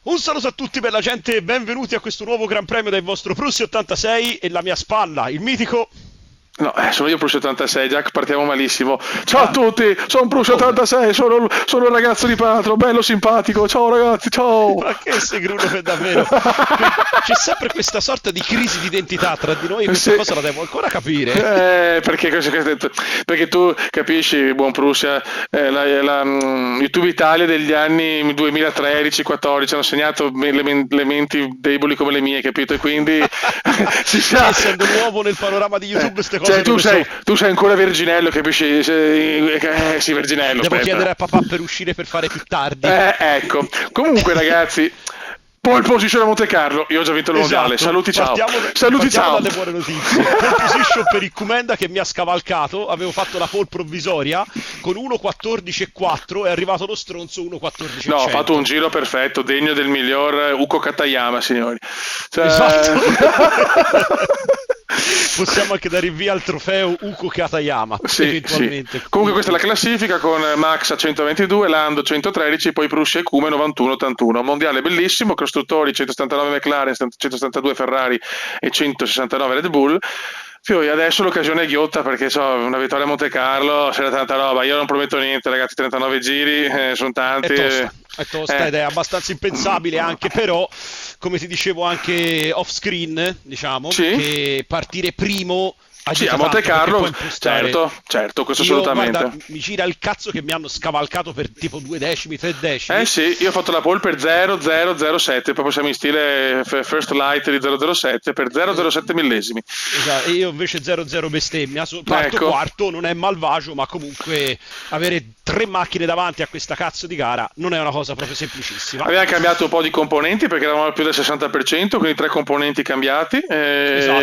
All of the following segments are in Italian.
Un saluto a tutti bella gente e benvenuti a questo nuovo Gran Premio del vostro Prussi 86 e la mia spalla, il mitico... No, sono io Prussia 86, Jack, partiamo malissimo. Ciao a Ah, tutti, sono Prussia come? 86, sono il ragazzo di Patro, bello simpatico. Ciao ragazzi, ciao. Ma che segruno per davvero? C'è sempre questa sorta di crisi di identità tra di noi e questa Sì. cosa la devo ancora capire. Perché tu capisci, buon Prussia, YouTube Italia degli anni 2013-14 hanno segnato le menti deboli come le mie, capito? E quindi si Sì, sa. essendo nuovo nel panorama di YouTube, queste cose Cioè, non le so. tu sei ancora Verginello, capisci? Sì, Verginello, Devo chiedere aspetta. a papà per uscire per fare più tardi. Ecco. Comunque, ragazzi, pole position a Monte Carlo. Io ho già vinto il mondiale. Esatto, Saluti, ciao. Saluti, partiamo ciao. dalle buone notizie. Pole position per il Comenda che mi ha scavalcato, avevo fatto la pole provvisoria con 1.14.4 e è arrivato lo stronzo No, ho fatto 1.14.100. un giro perfetto, degno del miglior Uko Katayama, signori. Esatto. Cioè... Possiamo anche dare via al trofeo Uko Katayama, Sì, sì. eventualmente. Comunque questa è la classifica con Max a 122, Lando 113, poi Prussia e Kume 91-81. Mondiale bellissimo, costruttori 179 McLaren, 172 Ferrari e 169 Red Bull. Poi adesso l'occasione è ghiotta perché una vittoria a Monte Carlo, c'era tanta roba. Io non prometto niente, ragazzi, 39 giri, sono tanti. È tosta ed è abbastanza impensabile anche, però, come ti dicevo anche off screen, diciamo, Sì? che partire primo Sì, aiuta a Monte tanto perché puoi Carlo, impostare. certo, questo Io, guarda, assolutamente. mi gira il cazzo che mi hanno scavalcato per tipo 2 decimi, 3 decimi. Sì, io ho fatto la pole per 0007, proprio siamo in stile First Light di 007 per Es- 007 millesimi. Esatto, e io invece 0-0 bestemmia, parto Ecco, quarto, non è malvagio, ma comunque avere 3 macchine davanti a questa cazzo di gara non è una cosa proprio semplicissima. abbiamo cambiato un po' di componenti perché eravamo più del 60%, quindi 3 componenti cambiati. Esatto,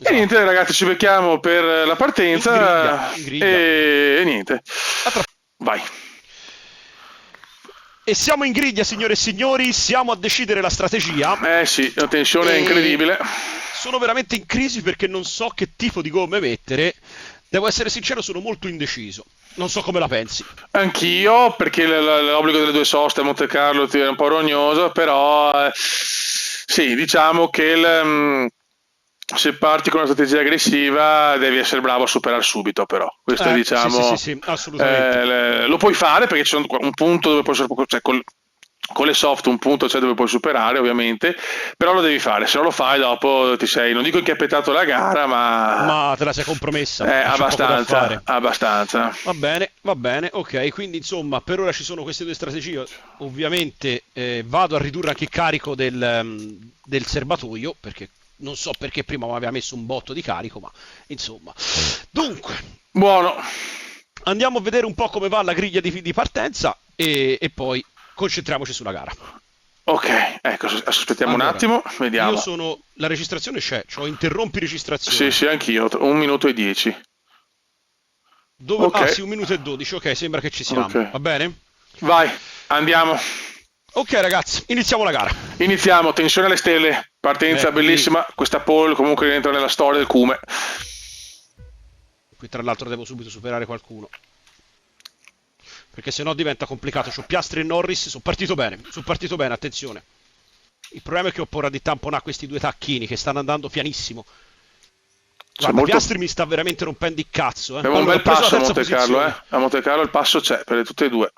E niente, esatto. ragazzi, ci becchiamo per la In griglia, partenza in griglia. e niente. A tra- Vai. E siamo in griglia, signore e signori, siamo a decidere la strategia Sì, la tensione è e incredibile. sono veramente in crisi perché non so che tipo di gomme mettere. Devo essere sincero, sono molto indeciso. Non so come la pensi. Anch'io, perché l'obbligo delle due soste a Monte Carlo è un po' rognoso, però sì, diciamo che se parti con una strategia aggressiva devi essere bravo a superare subito, però questo è, Sì, sì, sì, diciamo, sì, assolutamente. lo puoi fare perché c'è un punto dove puoi, cioè, con le soft un punto c'è dove puoi superare ovviamente, però lo devi fare, se non lo fai dopo ti sei, non dico inchiappettato la gara, ma Ma te la sei compromessa e c'è poco da abbastanza, fare. abbastanza. Va bene, ok. Quindi insomma, per ora ci sono queste due strategie. Ovviamente vado a ridurre anche il carico del serbatoio, perché non so perché prima mi aveva messo un botto di carico, ma insomma. Dunque, Buono. andiamo a vedere un po' come va la griglia di partenza e poi concentriamoci sulla gara. Ok, ecco, aspettiamo un Allora, attimo, io vediamo. sono... La registrazione c'è, cioè interrompi Sì, registrazione. sì, anch'io, 1 minuto e 10. Dove... Ok, Ah sì, 1 minuto e 12, ok, sembra che ci ok. siamo, va bene? Vai, andiamo. Ok ragazzi, iniziamo la gara. Iniziamo, tensione alle stelle, partenza Qui, bellissima, questa pole comunque rientra nella storia del Cume. qui tra l'altro devo subito superare qualcuno, perché sennò diventa complicato. C'ho Piastri e Norris, sono partito bene, attenzione. Il problema è che ho paura di tamponare questi due tacchini che stanno andando pianissimo. C'è Guarda, molto... Piastri mi sta veramente rompendo il cazzo. Abbiamo un Allora, ho bel preso la passo a terza Monte Carlo, eh. posizione. A Monte Carlo il passo c'è per tutte e due.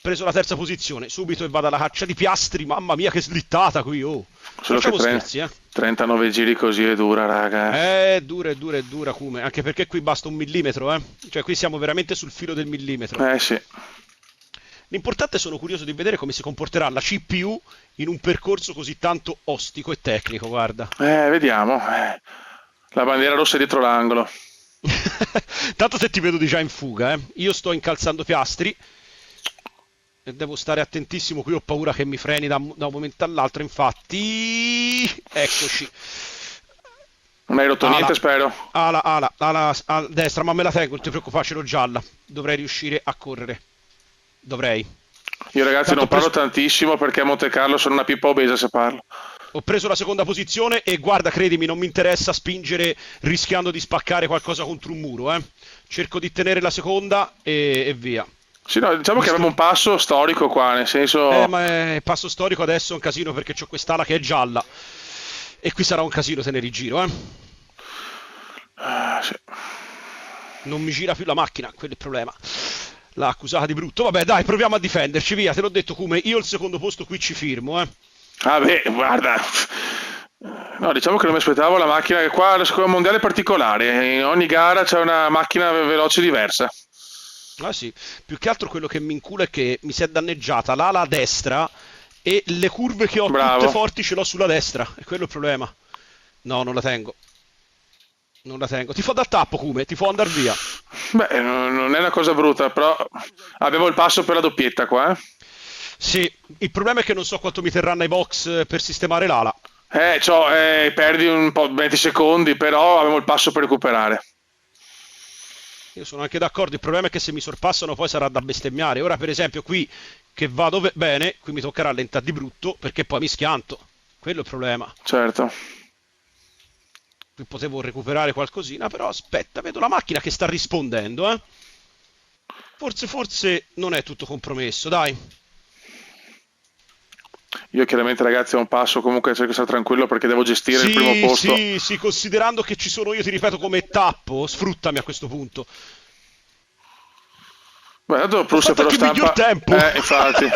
Preso la terza posizione, subito e vado alla caccia di Piastri. Mamma mia, che slittata qui, oh. Solo che Facciamo scherzi, 39 giri così è dura, raga. È dura come. Anche perché qui basta un millimetro, eh. Cioè, qui siamo veramente sul filo del millimetro. Sì. L'importante è sono curioso di vedere come si comporterà la CPU in un percorso così tanto ostico e tecnico, guarda. Vediamo. La bandiera rossa è dietro l'angolo. Tanto se ti vedo di già in fuga, eh. Io sto incalzando Piastri e devo stare attentissimo qui, ho paura che mi freni da un momento all'altro, infatti... Eccoci. Non hai rotto Ala, niente, spero. ala, a destra, ma me la tengo, non ti preoccupare, ce l'ho gialla. Dovrei riuscire a correre. Dovrei. Io ragazzi Tanto non parlo tantissimo perché a Monte Carlo sono una pippa obesa se parlo. ho preso la seconda posizione e guarda, credimi, non mi interessa spingere rischiando di spaccare qualcosa contro un muro, eh. Cerco di tenere la seconda e via. Sì, no, diciamo che Visto... abbiamo un passo storico qua, nel senso... Ma è passo storico adesso è un casino perché c'ho quest'ala che è gialla. E qui sarà un casino se ne rigiro, eh. Sì. Non mi gira più la macchina, quello è il problema. L'ha accusata di brutto. Vabbè, dai, proviamo a difenderci, via. Te l'ho detto come io il secondo posto qui ci firmo, eh. Vabbè, guarda, no, diciamo che non mi aspettavo la macchina, che qua è un mondiale particolare, in ogni gara c'è una macchina veloce diversa. Ah sì, più che altro quello che mi incula è che mi si è danneggiata l'ala a destra e le curve che ho tutte Bravo. forti ce l'ho sulla destra. E quello è il problema. No, non la tengo. Non la tengo. Ti fo dal tappo, Cume, ti fo andare via. Beh, non è una cosa brutta, però avevo il passo per la doppietta qua, eh. Sì, il problema è che non so quanto mi terranno i box per sistemare l'ala. Perdi un po' 20 secondi, però avevo il passo per recuperare. Io sono anche d'accordo, il problema è che se mi sorpassano poi sarà da bestemmiare. Ora, per esempio, qui che vado bene, qui mi toccherà allentare di brutto perché poi mi schianto. Quello è il problema. Certo. Qui potevo recuperare qualcosina, però aspetta, vedo la macchina che sta rispondendo, eh. Forse non è tutto compromesso, dai. Io chiaramente ragazzi ho un passo, comunque cerco di stare tranquillo perché devo gestire il primo Sì, posto. sì, sì, considerando che ci sono io, ti ripeto, come tappo, sfruttami a questo punto. Beh, tanto Ho Prussia fatto però anche miglior stampa. tempo. Infatti.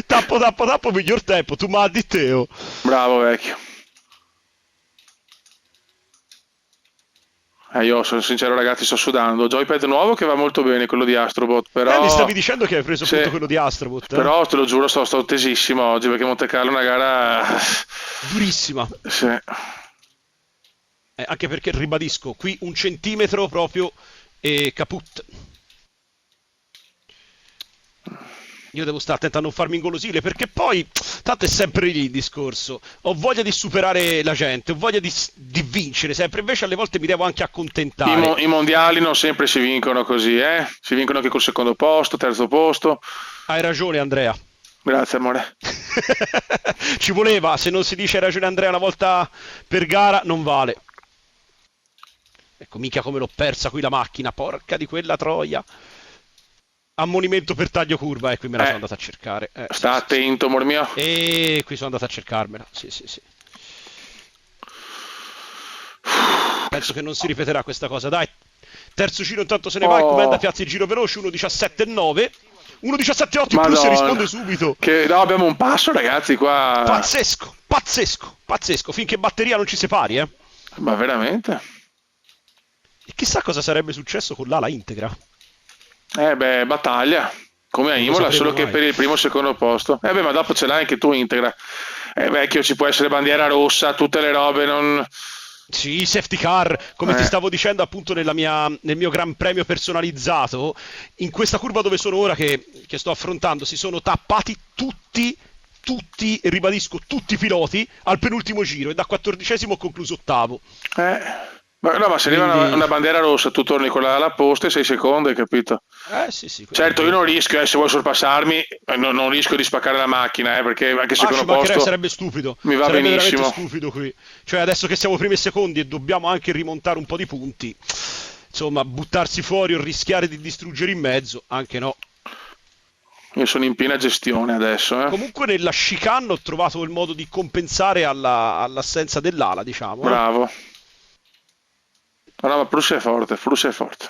Tappo, tappo, tappo, miglior tempo. Tu m'ha di Teo. Bravo vecchio. Io sono sincero ragazzi, sto sudando. Joypad nuovo che va molto bene, quello di Astrobot, Mi però... stavi dicendo che hai preso Sì, appunto quello di Astrobot, eh? però te lo giuro sto tesissimo oggi perché Monte Carlo è una gara... Durissima. Sì. Anche perché, ribadisco, qui un centimetro proprio e caput. Io devo stare attento a non farmi ingolosire perché poi, tanto è sempre lì il discorso. Ho voglia di superare la gente, ho voglia di vincere sempre, invece alle volte mi devo anche accontentare. I mondiali non sempre si vincono così, eh? Si vincono anche col secondo posto, terzo posto. Hai ragione, Andrea. Grazie amore. Ci voleva, se non si dice hai ragione Andrea una volta per gara, non vale. Ecco, mica come l'ho persa qui la macchina, porca di quella troia. Ammonimento per taglio curva, e qui me la sono andata a cercare. Sì, Sta sì, sì. attento, amor mio. E qui sono andata a cercarmela. Sì, sì, sì. Penso che non si ripeterà questa cosa. Dai, terzo giro intanto se ne va. Comenda Oh, piazza il giro veloce. 1.17.9. 1.17.8 in plus e Madonna. risponde subito. No, abbiamo un passo, ragazzi, qua. Pazzesco, pazzesco, pazzesco. Finché batteria non ci separi, eh. Ma veramente? E chissà cosa sarebbe successo con l'ala integra. Beh, battaglia. Come a Non lo Imola, sapremo solo che mai. per il primo e secondo posto. Beh, ma dopo ce l'hai anche tu, integra. Vecchio, ci può essere bandiera rossa, tutte le robe, non... Sì, safety car, come ti Eh, stavo dicendo appunto nel mio gran premio personalizzato, in questa curva dove sono ora che sto affrontando si sono tappati tutti, e ribadisco, tutti i piloti al penultimo giro e da 14esimo ho concluso ottavo. no, ma se arriva Quindi, una bandiera rossa, tu torni con la posta e 6 secondi, hai capito? sì, sì, Certo, io quindi... non rischio, se vuoi sorpassarmi, non rischio di spaccare la macchina, perché anche il Ah, ci secondo mancherebbe, posto sarebbe stupido, mi va sarebbe veramente benissimo. stupido qui. Cioè, adesso che siamo primi e secondi e dobbiamo anche rimontare un po' di punti, insomma, buttarsi fuori o rischiare di distruggere in mezzo, anche no. Io sono in piena gestione adesso, eh. Comunque nella chicane ho trovato il modo di compensare all'assenza dell'ala, diciamo, eh. Bravo. No, ma Prussia è forte, Prussia è forte.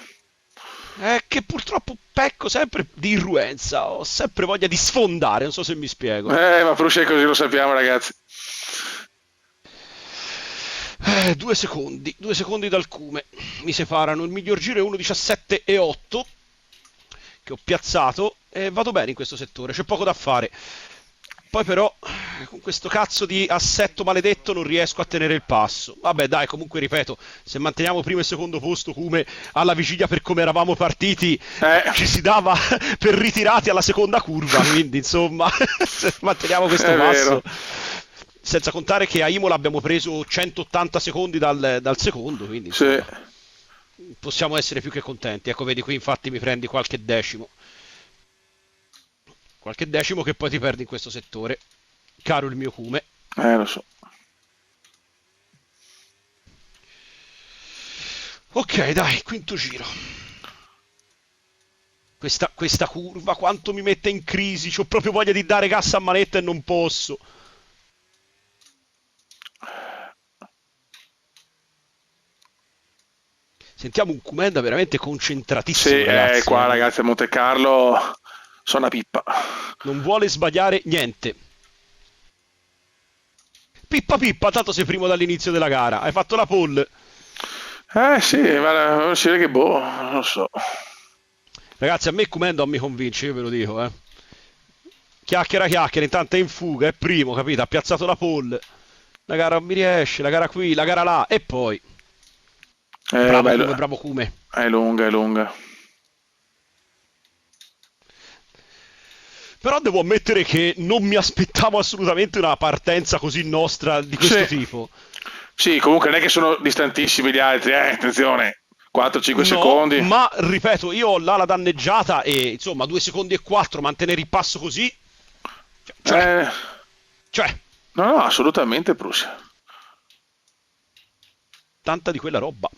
È che purtroppo pecco sempre di irruenza, ho sempre voglia di sfondare, non so se mi spiego. Ma Prussia è così, lo sappiamo, ragazzi. 2 secondi dal cume, mi separano, il miglior giro è 1.17.8 che ho piazzato e vado bene in questo settore, c'è poco da fare. Poi però con questo cazzo di assetto maledetto non riesco a tenere il passo. Vabbè dai, comunque ripeto, se manteniamo primo e secondo posto come alla vigilia per come eravamo partiti, Eh, ci si dava per ritirati alla seconda curva, quindi insomma, se manteniamo questo è passo. vero. Senza contare che a Imola abbiamo preso 180 secondi dal secondo, quindi Sì. insomma possiamo essere più che contenti. Ecco, vedi qui infatti mi prendi qualche decimo che poi ti perdi in questo settore, caro il mio cume. Lo so. Ok, dai, quinto giro. Questa curva quanto mi mette in crisi, c'ho proprio voglia di dare gas a manetta e non posso. Sentiamo un Comenda veramente concentratissimo, Sì, ragazzi. qua ragazzi a Monte Carlo sono una pippa. Non vuole sbagliare niente. Pippa pippa, tanto sei primo dall'inizio della gara. Hai fatto la pole. Sì, ma non si vede che non lo so. Ragazzi, a me Comenda non mi convince, io ve lo dico, eh. Chiacchiera, intanto è in fuga, è primo, capito? Ha piazzato la pole. La gara non mi riesce, la gara qui, la gara là, e poi... Bravo Beh, Cume, bravo Cume. è lunga, è lunga. Però devo ammettere che non mi aspettavo assolutamente una partenza così nostra di questo tipo. Sì, comunque non è che sono distantissimi gli altri, attenzione, 4-5 secondi. Ma, ripeto, io ho l'ala danneggiata e, insomma, 2 secondi e 4, mantenere il passo così... Cioè... No, assolutamente, Prussia. Tanta di quella roba.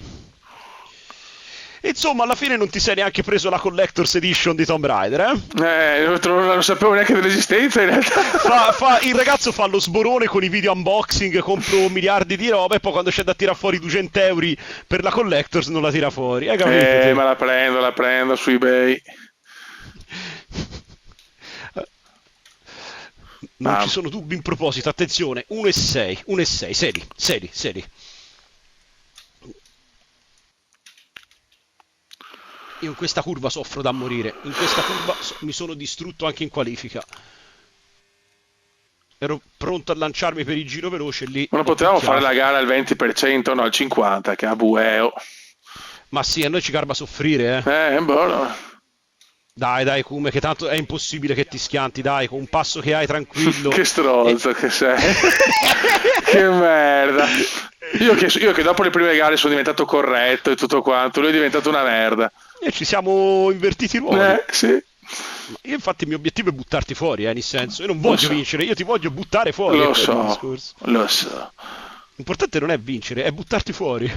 Insomma, alla fine non ti sei neanche preso la Collector's Edition di Tomb Raider, Non sapevo neanche dell'esistenza in realtà. Il ragazzo fa lo sborone con i video unboxing, compro miliardi di roba e poi quando c'è da tirare fuori 200 euro per la Collector's non la tira fuori. Hai capito? Ma la prendo su eBay. Non ci sono dubbi in proposito, attenzione, 1,6, sedi. Io in questa curva soffro da morire, in questa curva mi sono distrutto anche in qualifica. Ero pronto a lanciarmi per il giro veloce lì. Ma non potevamo fare la gara al 20%, no al 50%, che a bueo. Ma sì, a noi ci garba soffrire, buono. Dai, Cume, che tanto è impossibile che ti schianti, dai, con un passo che hai tranquillo. Che stronzo che sei. Che merda. Io che dopo le prime gare sono diventato corretto e tutto quanto, lui è diventato una merda. E ci siamo invertiti i ruoli. Sì. Io infatti il mio obiettivo è buttarti fuori, nel senso, io non voglio vincere, io ti voglio buttare fuori. Lo so. L'importante non è vincere, è buttarti fuori.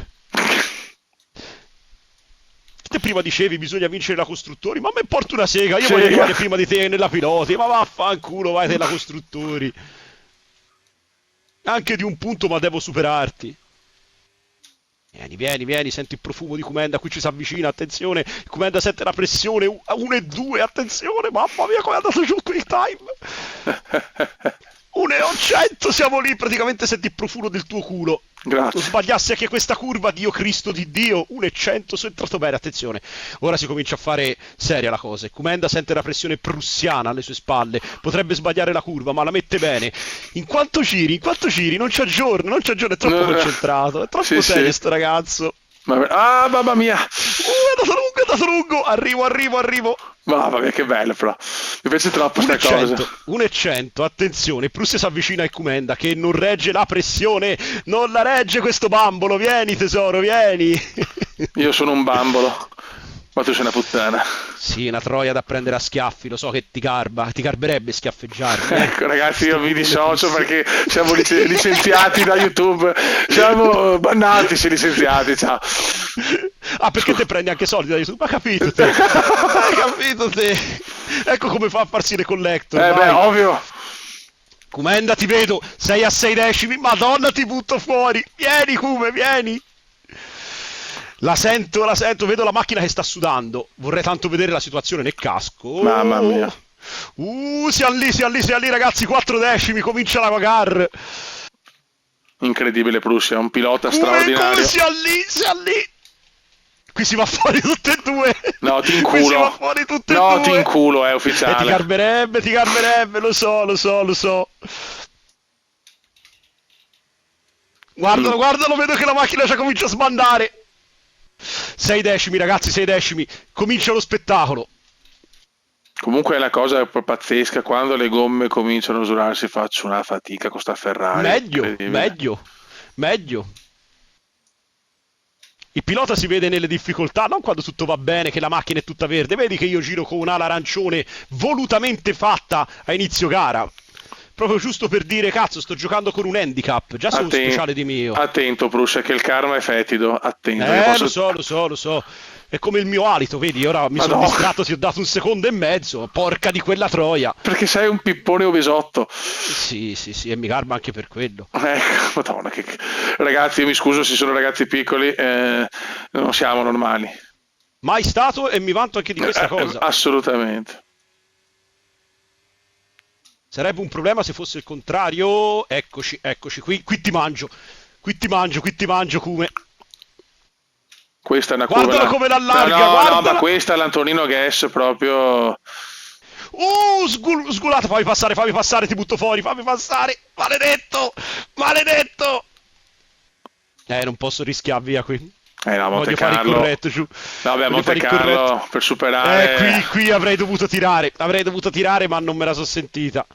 Te prima dicevi bisogna vincere la costruttori, ma a me porta una sega, io voglio arrivare prima di te nella piloti, ma vaffanculo, vai nella costruttori. Anche di un punto, ma devo superarti. Vieni, senti il profumo di Comenda, qui ci si avvicina, attenzione, Comenda sente la pressione, 1 e 2, attenzione, mamma mia come è andato giù il time. 1,800, siamo lì, praticamente senti il profumo del tuo culo. Grazie. Non sbagliassi anche questa curva, Dio Cristo di Dio, 1,100, sono entrato bene, attenzione. Ora si comincia a fare seria la cosa. Comenda sente la pressione prussiana alle sue spalle, potrebbe sbagliare la curva, ma la mette bene. In quanto giri, non c'è giorno, è troppo concentrato, è troppo serio sto ragazzo. Mamma mia! È andato lungo, arrivo. Mamma mia, che bello però. Mi piace troppo sta cosa. 1,100, attenzione, Prussia si avvicina a Comenda che non regge la pressione, non la regge questo bambolo, vieni tesoro, vieni. Io sono un bambolo, ma tu sei una puttana. Sì, una troia da prendere a schiaffi, lo so che ti garberebbe schiaffeggiarmi. Ecco ragazzi, io mi dissocio perché siamo licenziati da YouTube, siamo bannati, si licenziati, ciao. Perché te prendi anche soldi da YouTube? Hai capito te? Ecco come fa a farsi le collector. Ovvio. Comenda, ti vedo, sei a 6 decimi, madonna ti butto fuori. Vieni Cume, vieni. La sento, vedo la macchina che sta sudando. Vorrei tanto vedere la situazione nel casco. Mamma mia. Siamo lì ragazzi, 4 decimi, comincia la gar. Incredibile Prussia, un pilota straordinario. Siamo lì. Qui si va fuori tutte e due. No, ti inculo. Qui si va fuori tutte e due. No, ti inculo, è ufficiale. Ti garberebbe, lo so. Guardalo, vedo che la macchina già comincia a sbandare. 6 decimi ragazzi, 6 decimi. Comincia lo spettacolo. Comunque è una cosa pazzesca, quando le gomme cominciano a usurarsi faccio una fatica con sta Ferrari. Meglio. Il pilota si vede nelle difficoltà, non quando tutto va bene, che la macchina è tutta verde. Vedi che io giro con un'ala arancione volutamente fatta a inizio gara. Proprio giusto per dire, cazzo, sto giocando con un handicap. Già sono speciale di mio. Attento, Prussia, che il karma è fetido. Attento. Lo so. È come il mio alito, vedi? Ora mi sono Madonna. distratto, ti ho dato 1,5 secondi. Porca di quella troia. Perché sei un pippone obesotto. Sì, sì, sì, e mi garba anche per quello. Madonna, ragazzi, io mi scuso se sono ragazzi piccoli, non siamo normali. Mai stato e mi vanto anche di questa cosa. Assolutamente. Sarebbe un problema se fosse il contrario. Eccoci, eccoci, qui ti mangio. Qui ti mangio, come. Questa è una Guardalo curva. come l'allarga, No, guardala. ma questa è l'Antonino Guess proprio. Sgulata, fammi passare, ti butto fuori, fammi passare. Maledetto, maledetto. Non posso rischiare via qui. No, Monte Voglio fare il Carlo. corretto, giù. No, beh, Voglio Monte fare il Carlo corretto. per superare. Qui avrei dovuto tirare, ma non me la sono sentita.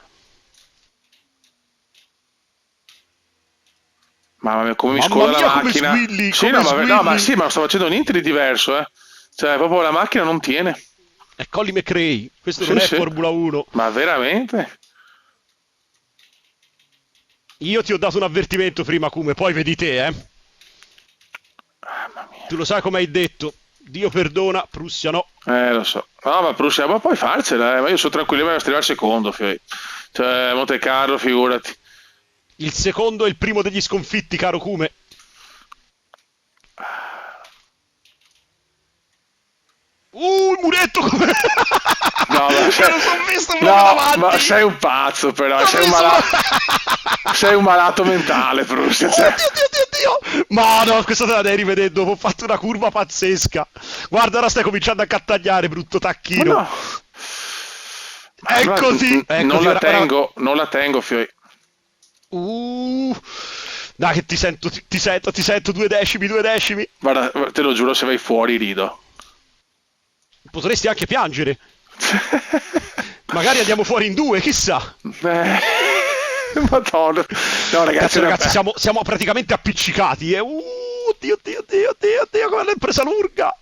Mamma mia, come mi Mamma scoda mia, la come macchina. squilli, Sì, come no, squilli. no, ma sì, ma non sto facendo niente di diverso, eh. Cioè, proprio la macchina non tiene. È Colin McRae, questo Sì, non è sì. Formula 1. Ma veramente? Io ti ho dato un avvertimento prima, come, poi vedi te, eh. Mamma mia. Tu lo sai come hai detto. Dio perdona, Prussia no. Lo so. No, ma Prussia, ma puoi farcela, ma io sono tranquillo per arrivare al secondo, fioi. Cioè, Monte Carlo, figurati. Il secondo è il primo degli sconfitti, caro Cume. Il muretto come. No, Me lo sono visto proprio no, davanti. ma sei un pazzo, però. L'ho Sei un, visto sei un malato mentale, Prussia. Cioè. Oddio. Ma no, questa te la devi rivedere dopo. Ho fatto una curva pazzesca. Guarda, ora stai cominciando a cattagliare, brutto tacchino. Ma no. Eccoti. Non la tengo, fioi. Dai, che ti sento 2 decimi. Guarda, te lo giuro, se vai fuori rido. Potresti anche piangere. Magari andiamo fuori in 2, chissà. Madonna. No, ragazzi, siamo praticamente appiccicati. Oddio, come l'hai presa l'urga.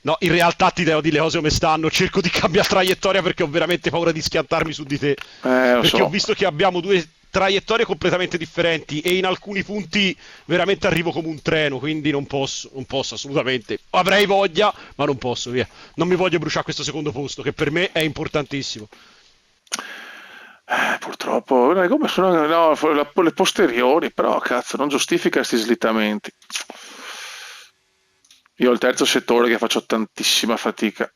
No, in realtà ti devo dire le cose come stanno. Cerco di cambiare traiettoria perché ho veramente paura di schiantarmi su di te. Perché ho visto che abbiamo 2 traiettorie completamente differenti e in alcuni punti veramente arrivo come un treno, quindi non posso assolutamente. Avrei voglia, ma non posso, via. Non mi voglio bruciare questo secondo posto, che per me è importantissimo. Purtroppo, come sono le posteriori, però cazzo, non giustifica questi slittamenti. Io ho il terzo settore che faccio tantissima fatica.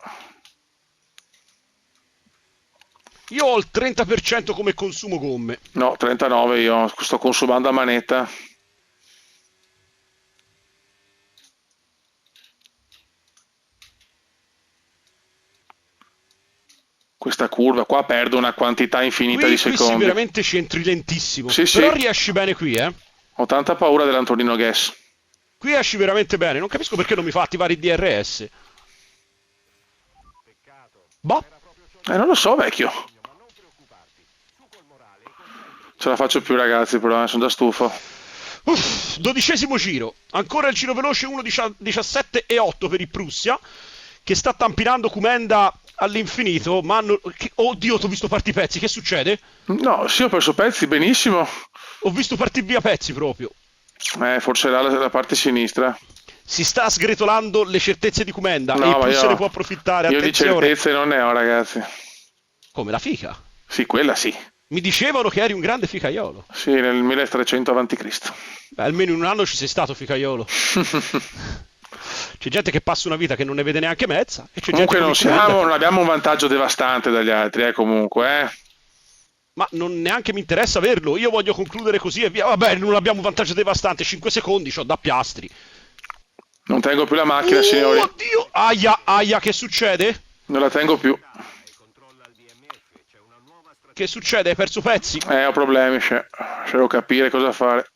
Io ho il 30% come consumo gomme. No, 39 io sto consumando a manetta. Questa curva qua perdo una quantità infinita di secondi. Qui veramente ci entri lentissimo. Sì, però sì. Riesci bene qui, eh. Ho tanta paura dell'Antonino Guess. Qui esci veramente bene. Non capisco perché non mi fa attivare il DRS. Boh. Non lo so, vecchio. Ce la faccio più, ragazzi, però sono già stufo. 12° giro. Ancora il giro veloce 1:17,8 per il Prussia, che sta tampinando Comenda all'infinito. Ma oddio, ti ho visto partire pezzi. Che succede? No, sì, ho perso pezzi, benissimo. Ho visto partire via pezzi proprio. Forse là la parte sinistra. Si sta sgretolando le certezze di Comenda No, e il Prussia se ne può approfittare. Io attenzione. di certezze non ne ho, ragazzi. Come la fica? Sì, quella sì. Mi dicevano che eri un grande ficaiolo. Sì, nel 1300 a.C. Beh, almeno in un anno ci sei stato ficaiolo. C'è gente che passa una vita che non ne vede neanche mezza. E c'è Comunque gente non abbiamo un vantaggio devastante dagli altri, comunque. Ma non neanche mi interessa averlo. Io voglio concludere così e via. Vabbè, non abbiamo un vantaggio devastante. 5 secondi, c'ho da piastri. Non tengo più la macchina, signori. Oddio! Aia, che succede? Non la tengo più. Che succede? Hai perso pezzi? Ho problemi, devo capire cosa fare.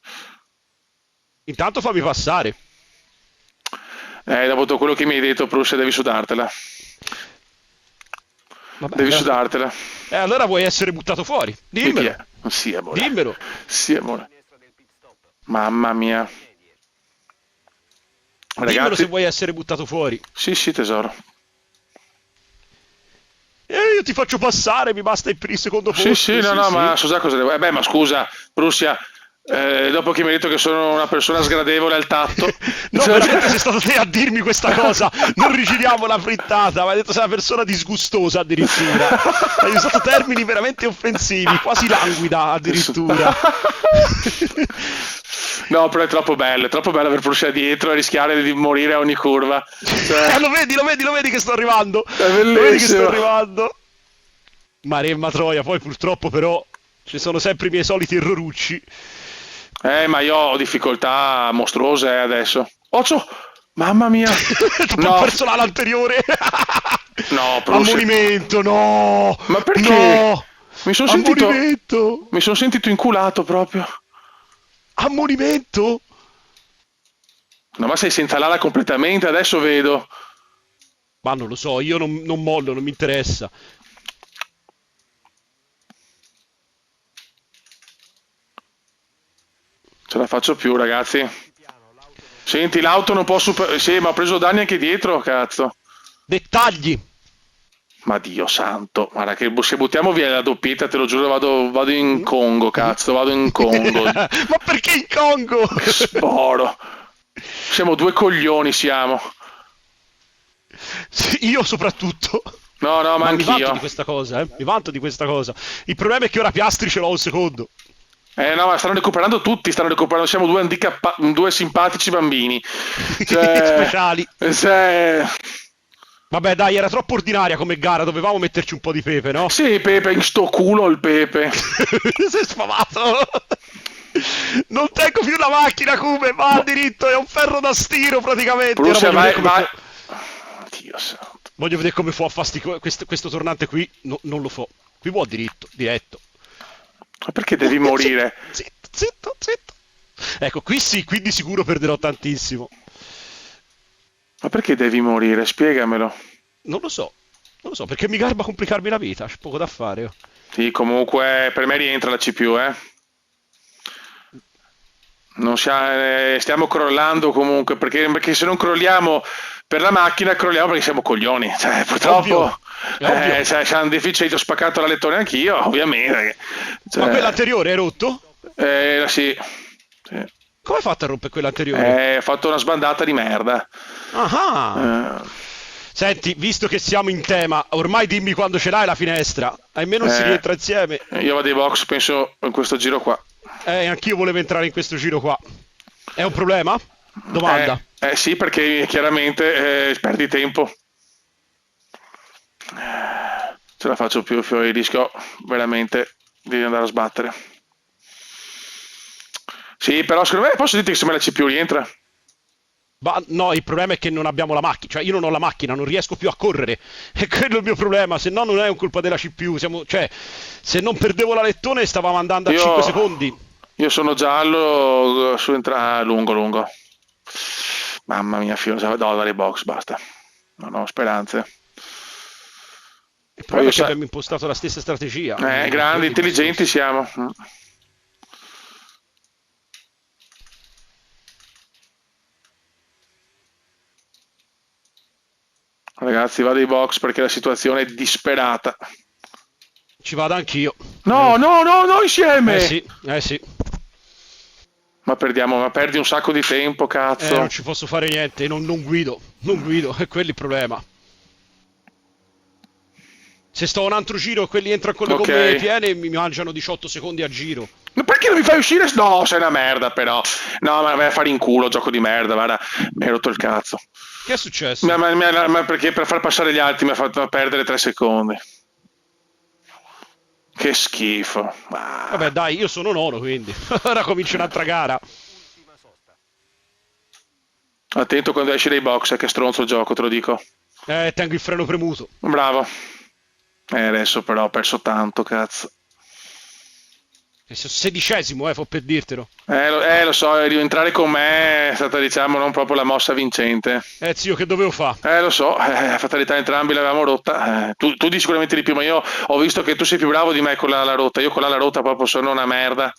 Intanto fammi passare. Dopo tutto quello che mi hai detto, Prussia, devi sudartela. Vabbè, devi sudartela. Allora vuoi essere buttato fuori? Dimmelo. Sì, amore. Dimmelo. Sì, amore. Mamma mia. Ragazzi, dimmelo se vuoi essere buttato fuori. Sì, tesoro. Io ti faccio passare, mi basta il secondo posto. Sì, no, ma so già cosa devo. Ma scusa, Prussia, Dopo che mi hai detto che sono una persona sgradevole al tatto. No, veramente sei stato te a dirmi questa cosa. Non rigiriamo la frittata, ma hai detto sei una persona disgustosa addirittura. Hai usato termini veramente offensivi, quasi languida addirittura. No, però è troppo bello aver Prussia dietro e rischiare di morire a ogni curva. Cioè, lo vedi che sto arrivando. è Lo vedi che sto bellissimo. arrivando. Maremma Troia, poi purtroppo però ci sono sempre i miei soliti errorucci. Ma io ho difficoltà mostruose adesso. Occhio! Mamma mia! Ho perso l'ala anteriore. No, Prussia. Ammonimento, no! Ma perché? No! Mi sono Ammonimento! sentito inculato proprio. Ammonimento? No, ma sei senza l'ala completamente, adesso vedo. Ma non lo so, io non mollo, non mi interessa. Ce la faccio più, ragazzi. Senti, l'auto non può super... Sì, ma ho preso danni anche dietro, cazzo. Dettagli! Ma Dio santo, guarda che se buttiamo via la doppietta, te lo giuro, vado in Congo, cazzo, vado in Congo. Ma perché in Congo? Che sporo. Siamo due coglioni, siamo. Sì, io soprattutto. No, ma Ma mi vanto anch'io. di questa cosa, mi vanto di questa cosa. Il problema è che ora Piastri ce l'ho un secondo. No, ma stanno recuperando tutti, siamo due simpatici bambini. Cioè, Speciali. Vabbè, dai, era troppo ordinaria come gara, dovevamo metterci un po' di pepe, no? Sì, Pepe, in sto culo il Pepe. Sei sfamato. Non tengo più la macchina, come va diritto, è un ferro da stiro praticamente. Prussia, Ora vai. Dio santo. voglio vedere come fa a fare questo tornante qui. Non lo fa. Qui può diretto. Ma perché devi morire? Zitto. Ecco, qui sì, qui di sicuro perderò tantissimo. Ma perché devi morire? Spiegamelo. Non lo so, perché mi garba complicarmi la vita, c'è poco da fare. Oh. Sì, comunque per me rientra la CPU, eh. Non stiamo crollando comunque, perché se non crolliamo per la macchina, crolliamo perché siamo coglioni. Cioè, purtroppo, Ovvio. c'è un deficit, ho spaccato la lettone anch'io, ovviamente. Cioè, Ma quella anteriore è rotto? Sì. Come hai fatto a rompere quella anteriore? Ho fatto una sbandata di merda. Ah. Senti, visto che siamo in tema, ormai dimmi quando ce l'hai la finestra. Almeno si rientra insieme. Io vado ai box, penso, in questo giro qua. Anch'io volevo entrare in questo giro qua. È un problema? Domanda. Sì, perché chiaramente perdi tempo. Ce la faccio più, rischio veramente di andare a sbattere. Sì, però secondo me posso dirti che se me la CPU rientra. Ma no, il problema è che non abbiamo la macchina, cioè io non ho la macchina, non riesco più a correre. E quello è il mio problema, se no non è un colpa della CPU, cioè se non perdevo la lettone stavamo andando a 5 secondi. Io sono giallo su lungo. Mamma mia, no, dai box, basta. Non ho speranze. Il problema è che abbiamo impostato la stessa strategia. Grandi, intelligenti siamo. Ragazzi, vado ai box perché la situazione è disperata. Ci vado anch'io. No, insieme! Sì. Ma perdi un sacco di tempo, cazzo. Non ci posso fare niente, non guido, è quello il problema. Se sto un altro giro e quelli entrano con le gomme piene mi mangiano 18 secondi a giro. Ma perché non mi fai uscire? No, sei una merda però. No, ma vai a fare in culo, gioco di merda, guarda. Mi hai rotto il cazzo. Che è successo? Ma perché per far passare gli altri mi ha fatto perdere 3 secondi. Che schifo. Vabbè dai, io sono nono quindi. Ora comincia un'altra gara. Attento quando esci dai box, che stronzo il gioco, te lo dico. Tengo il freno premuto. Bravo. Adesso però ho perso tanto, cazzo. E sono 16esimo, fa per dirtelo. Lo so, rientrare con me è stata, diciamo, non proprio la mossa vincente. Zio, che dovevo fare? Lo so, fatalità entrambi l'avevamo rotta. Tu di sicuramente di più, ma io ho visto che tu sei più bravo di me con l'ala rotta. Io con l'ala rotta proprio sono una merda.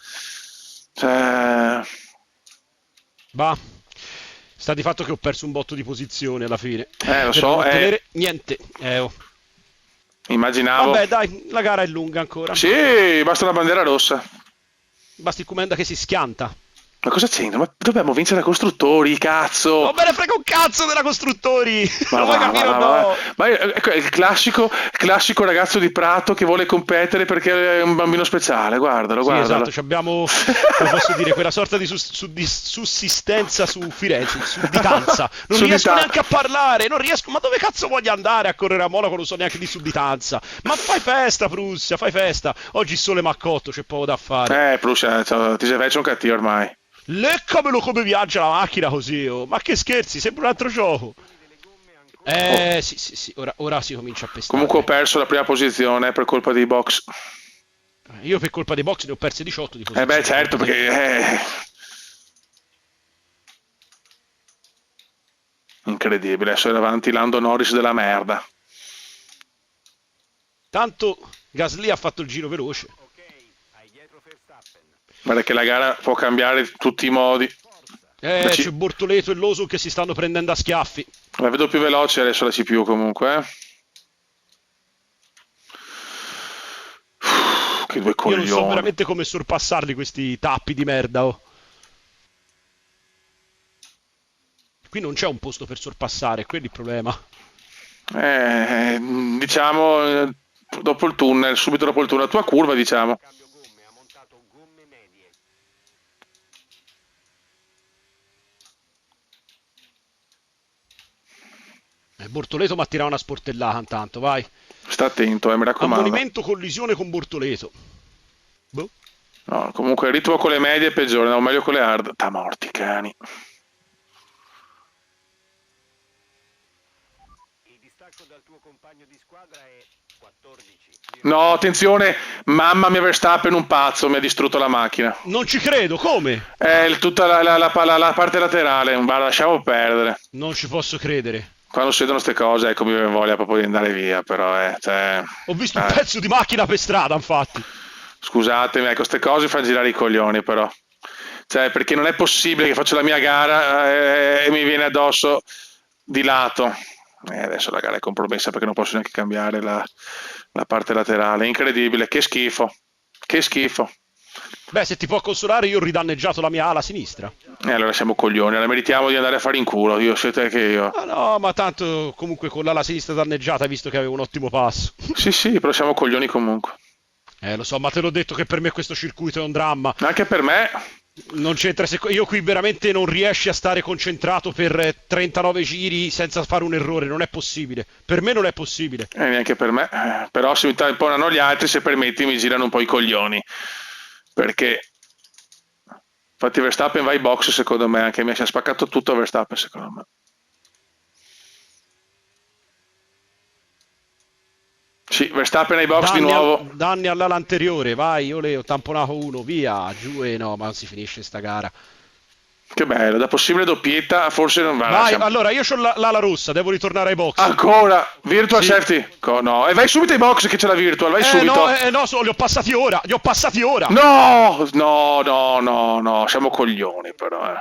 Bah, sta di fatto che ho perso un botto di posizione alla fine. Lo so, non ottenere niente. Immaginavo. Vabbè, dai, la gara è lunga ancora. Sì, basta una bandiera rossa. Basti il Comenda che si schianta. Ma cosa c'entra? Ma dobbiamo vincere a costruttori, cazzo! Non me ne frega un cazzo della costruttori! Ma Lo vuoi va, capire o va. no? Ma è il classico ragazzo di Prato che vuole competere perché è un bambino speciale, guardalo, Sì, guardalo. esatto, abbiamo, come posso dire, quella sorta di, di sussistenza su Firenze, sudditanza. Non riesco Sudità. neanche a parlare, non riesco. Ma dove cazzo voglio andare a correre a Monaco? Non so neanche di sudditanza. Ma fai festa, Prussia, fai festa. Oggi il sole m'accotto, c'è poco da fare. Prussia, ti sei faccio un cattivo ormai. Leccamelo come viaggia la macchina così, oh. Ma che scherzi, sembra un altro gioco. Oh, Sì, sì, sì, ora si comincia a comunque ho pestare. perso la prima posizione per colpa dei box. Io per colpa dei box ne ho perse 18 di Beh, posizione. certo, perché incredibile, adesso è davanti Lando Norris della merda. Tanto Gasly ha fatto il giro veloce. Guarda che la gara può cambiare in tutti i modi. C'è Bortoleto e Loso che si stanno prendendo a schiaffi. La vedo più veloce adesso la CPU comunque, eh. Che due Io non so coglioni. veramente come sorpassarli questi tappi di merda, oh. Qui non c'è un posto per sorpassare, è quello il problema. Diciamo, dopo il tunnel, subito dopo il tunnel, la tua curva, diciamo. Bortoleto mi ha tirato una sportellata intanto, vai. Sta attento, mi raccomando. Ammonimento collisione con Bortoleto. Boh. No, comunque il ritmo con le medie è peggiore, no, meglio con le hard. Ta morti, cani. No, attenzione, mamma mia Verstappen un pazzo, mi ha distrutto la macchina. Non ci credo, come? Tutta la parte laterale, guarda, lasciamo perdere. Non ci posso credere. Quando succedono queste cose, ecco, mi viene voglia proprio di andare via, però, cioè, Ho visto un pezzo di macchina per strada, infatti. scusatemi, ecco, queste cose fanno girare i coglioni, però. Cioè, perché non è possibile che faccio la mia gara e mi viene addosso di lato. Adesso la gara è compromessa perché non posso neanche cambiare la parte laterale. Incredibile, che schifo. Che schifo. Beh, se ti può consolare, io ho ridanneggiato la mia ala sinistra. Allora siamo coglioni, la meritiamo di andare a fare in culo, io siete che io. Ah no, ma tanto comunque con l'ala sinistra danneggiata, visto che avevo un ottimo passo. Sì, però siamo coglioni comunque. Lo so, ma te l'ho detto che per me questo circuito è un dramma. Anche per me. Non c'entra, io qui veramente non riesci a stare concentrato per 39 giri senza fare un errore, non è possibile. Per me non è possibile. Neanche per me. Però se mi tamponano gli altri, se permetti, mi girano un po' i coglioni. Perché infatti Verstappen va ai box secondo me, anche mi si è spaccato tutto Verstappen secondo me. Sì, Verstappen ai box di nuovo. Danni all'ala anteriore, vai, io le ho tamponato uno, via, giù e no, ma non si finisce sta gara. Che bello, da possibile doppietta, forse non va. Vai, allora io ho l'ala rossa, devo ritornare ai box. Ancora, virtual Sì. safety. No, e vai subito ai box che c'è la virtual, vai subito. No, li ho passati ora, li ho passati ora. No, siamo coglioni però.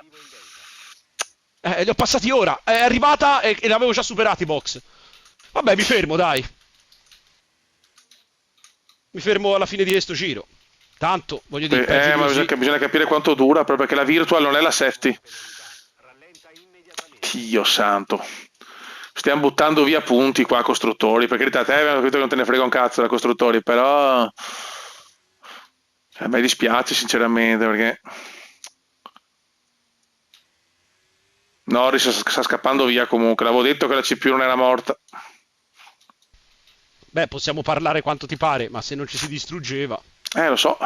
Li ho passati ora, è arrivata e l'avevo già superati i box. Vabbè, mi fermo, dai. Mi fermo alla fine di questo giro. Tanto, voglio dire, peggio di Ma così. bisogna capire quanto dura, proprio perché la virtual non è la safety. Dio santo. Stiamo buttando via punti qua costruttori, per carità te abbiamo capito che non te ne frega un cazzo da costruttori, però a me dispiace sinceramente perché Norris sta scappando via comunque, l'avevo detto che la CPU non era morta. Beh, possiamo parlare quanto ti pare, ma se non ci si distruggeva. Lo so.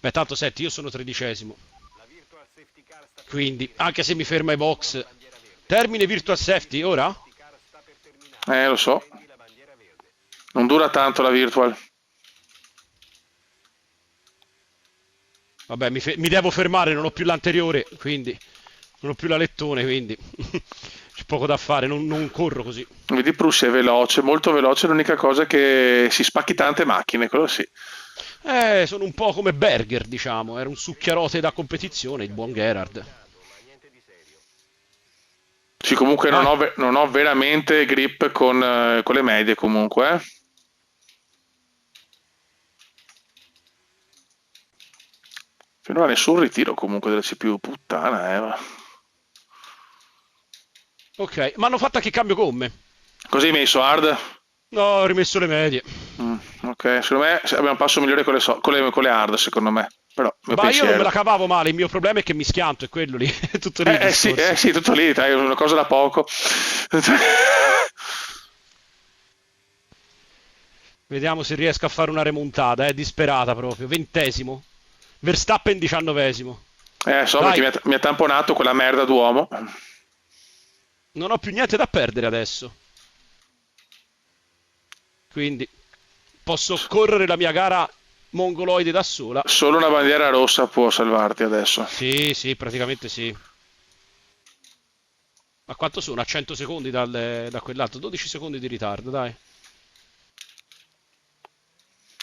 Beh, tanto senti, io sono 13esimo. Quindi, anche se mi fermo ai box. Termine virtual safety, ora? Lo so. Non dura tanto la virtual. Vabbè, mi devo fermare, non ho più l'anteriore, quindi... Non ho più la lettone, quindi... C'è poco da fare, non corro così. Vedi, Prussia è veloce, molto veloce, l'unica cosa è che si spacchi tante macchine, quello sì. Sono un po' come Berger, diciamo. Era un succhiarote da competizione, il buon Gerhard. Sì, comunque non ho veramente grip con le medie comunque. non ha nessun ritiro comunque della CPU, puttana, Ok, ma hanno fatto anche cambio gomme. Così hai messo hard? No, ho rimesso le medie. Ok, secondo me abbiamo un passo migliore con le hard, secondo me. Però, mio Ma io non me pensiero. la cavavo male, il mio problema è che mi schianto, è quello lì, è tutto lì il Sì, discorso. sì, tutto lì, dai, una cosa da poco. Vediamo se riesco a fare una remontata, è disperata proprio. 20°. Verstappen 19°. So perché Dai, mi ha tamponato quella merda d'uomo. non ho più niente da perdere adesso. Quindi posso correre la mia gara mongoloide da sola. Solo una bandiera rossa può salvarti adesso. Sì, sì, praticamente sì. Ma quanto sono? A 100 secondi da quell'altro? 12 secondi di ritardo, dai.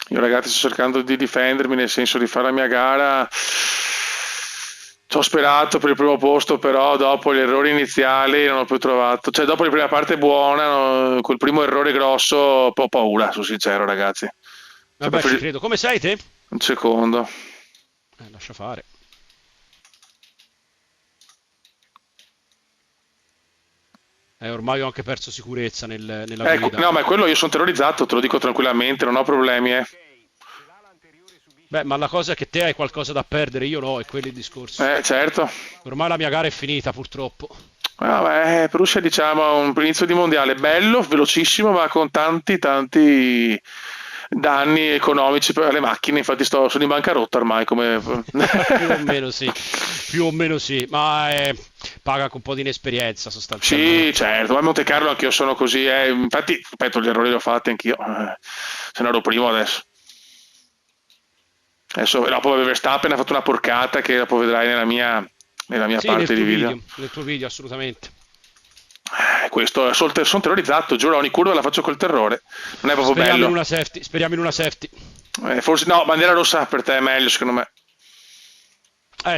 Io ragazzi sto cercando di difendermi nel senso di fare la mia gara. Ci ho sperato per il primo posto, però dopo gli errori iniziali non ho più trovato. Cioè, dopo la prima parte buona, quel primo errore grosso, ho paura, sono sincero, ragazzi. Cioè, Vabbè, ci credo. Come sei te? un secondo. Lascia fare. Ormai ho anche perso sicurezza nella guida. No, ma quello io sono terrorizzato, te lo dico tranquillamente, non ho problemi, Beh, ma la cosa è che te hai qualcosa da perdere, io no, è quello il discorso. Certo. Ormai la mia gara è finita, purtroppo. Prussia diciamo ha un inizio di mondiale bello, velocissimo, ma con tanti danni economici per le macchine, infatti sono in bancarotta ormai come... Più o meno sì, più o meno sì, ma paga con un po' di inesperienza Sì, sostanzialmente. certo, ma a Monte Carlo anch'io sono così, infatti, ripeto, gli errori li ho fatti anch'io, se ne ero primo adesso. Adesso dopo Verstappen ha fatto una porcata che dopo vedrai nella mia Sì, parte di video. nel tuo video assolutamente. Questo, sono terrorizzato, giuro, ogni curva la faccio col terrore, non è proprio bello. Speriamo in una safety. Forse no, bandiera rossa per te è meglio secondo me.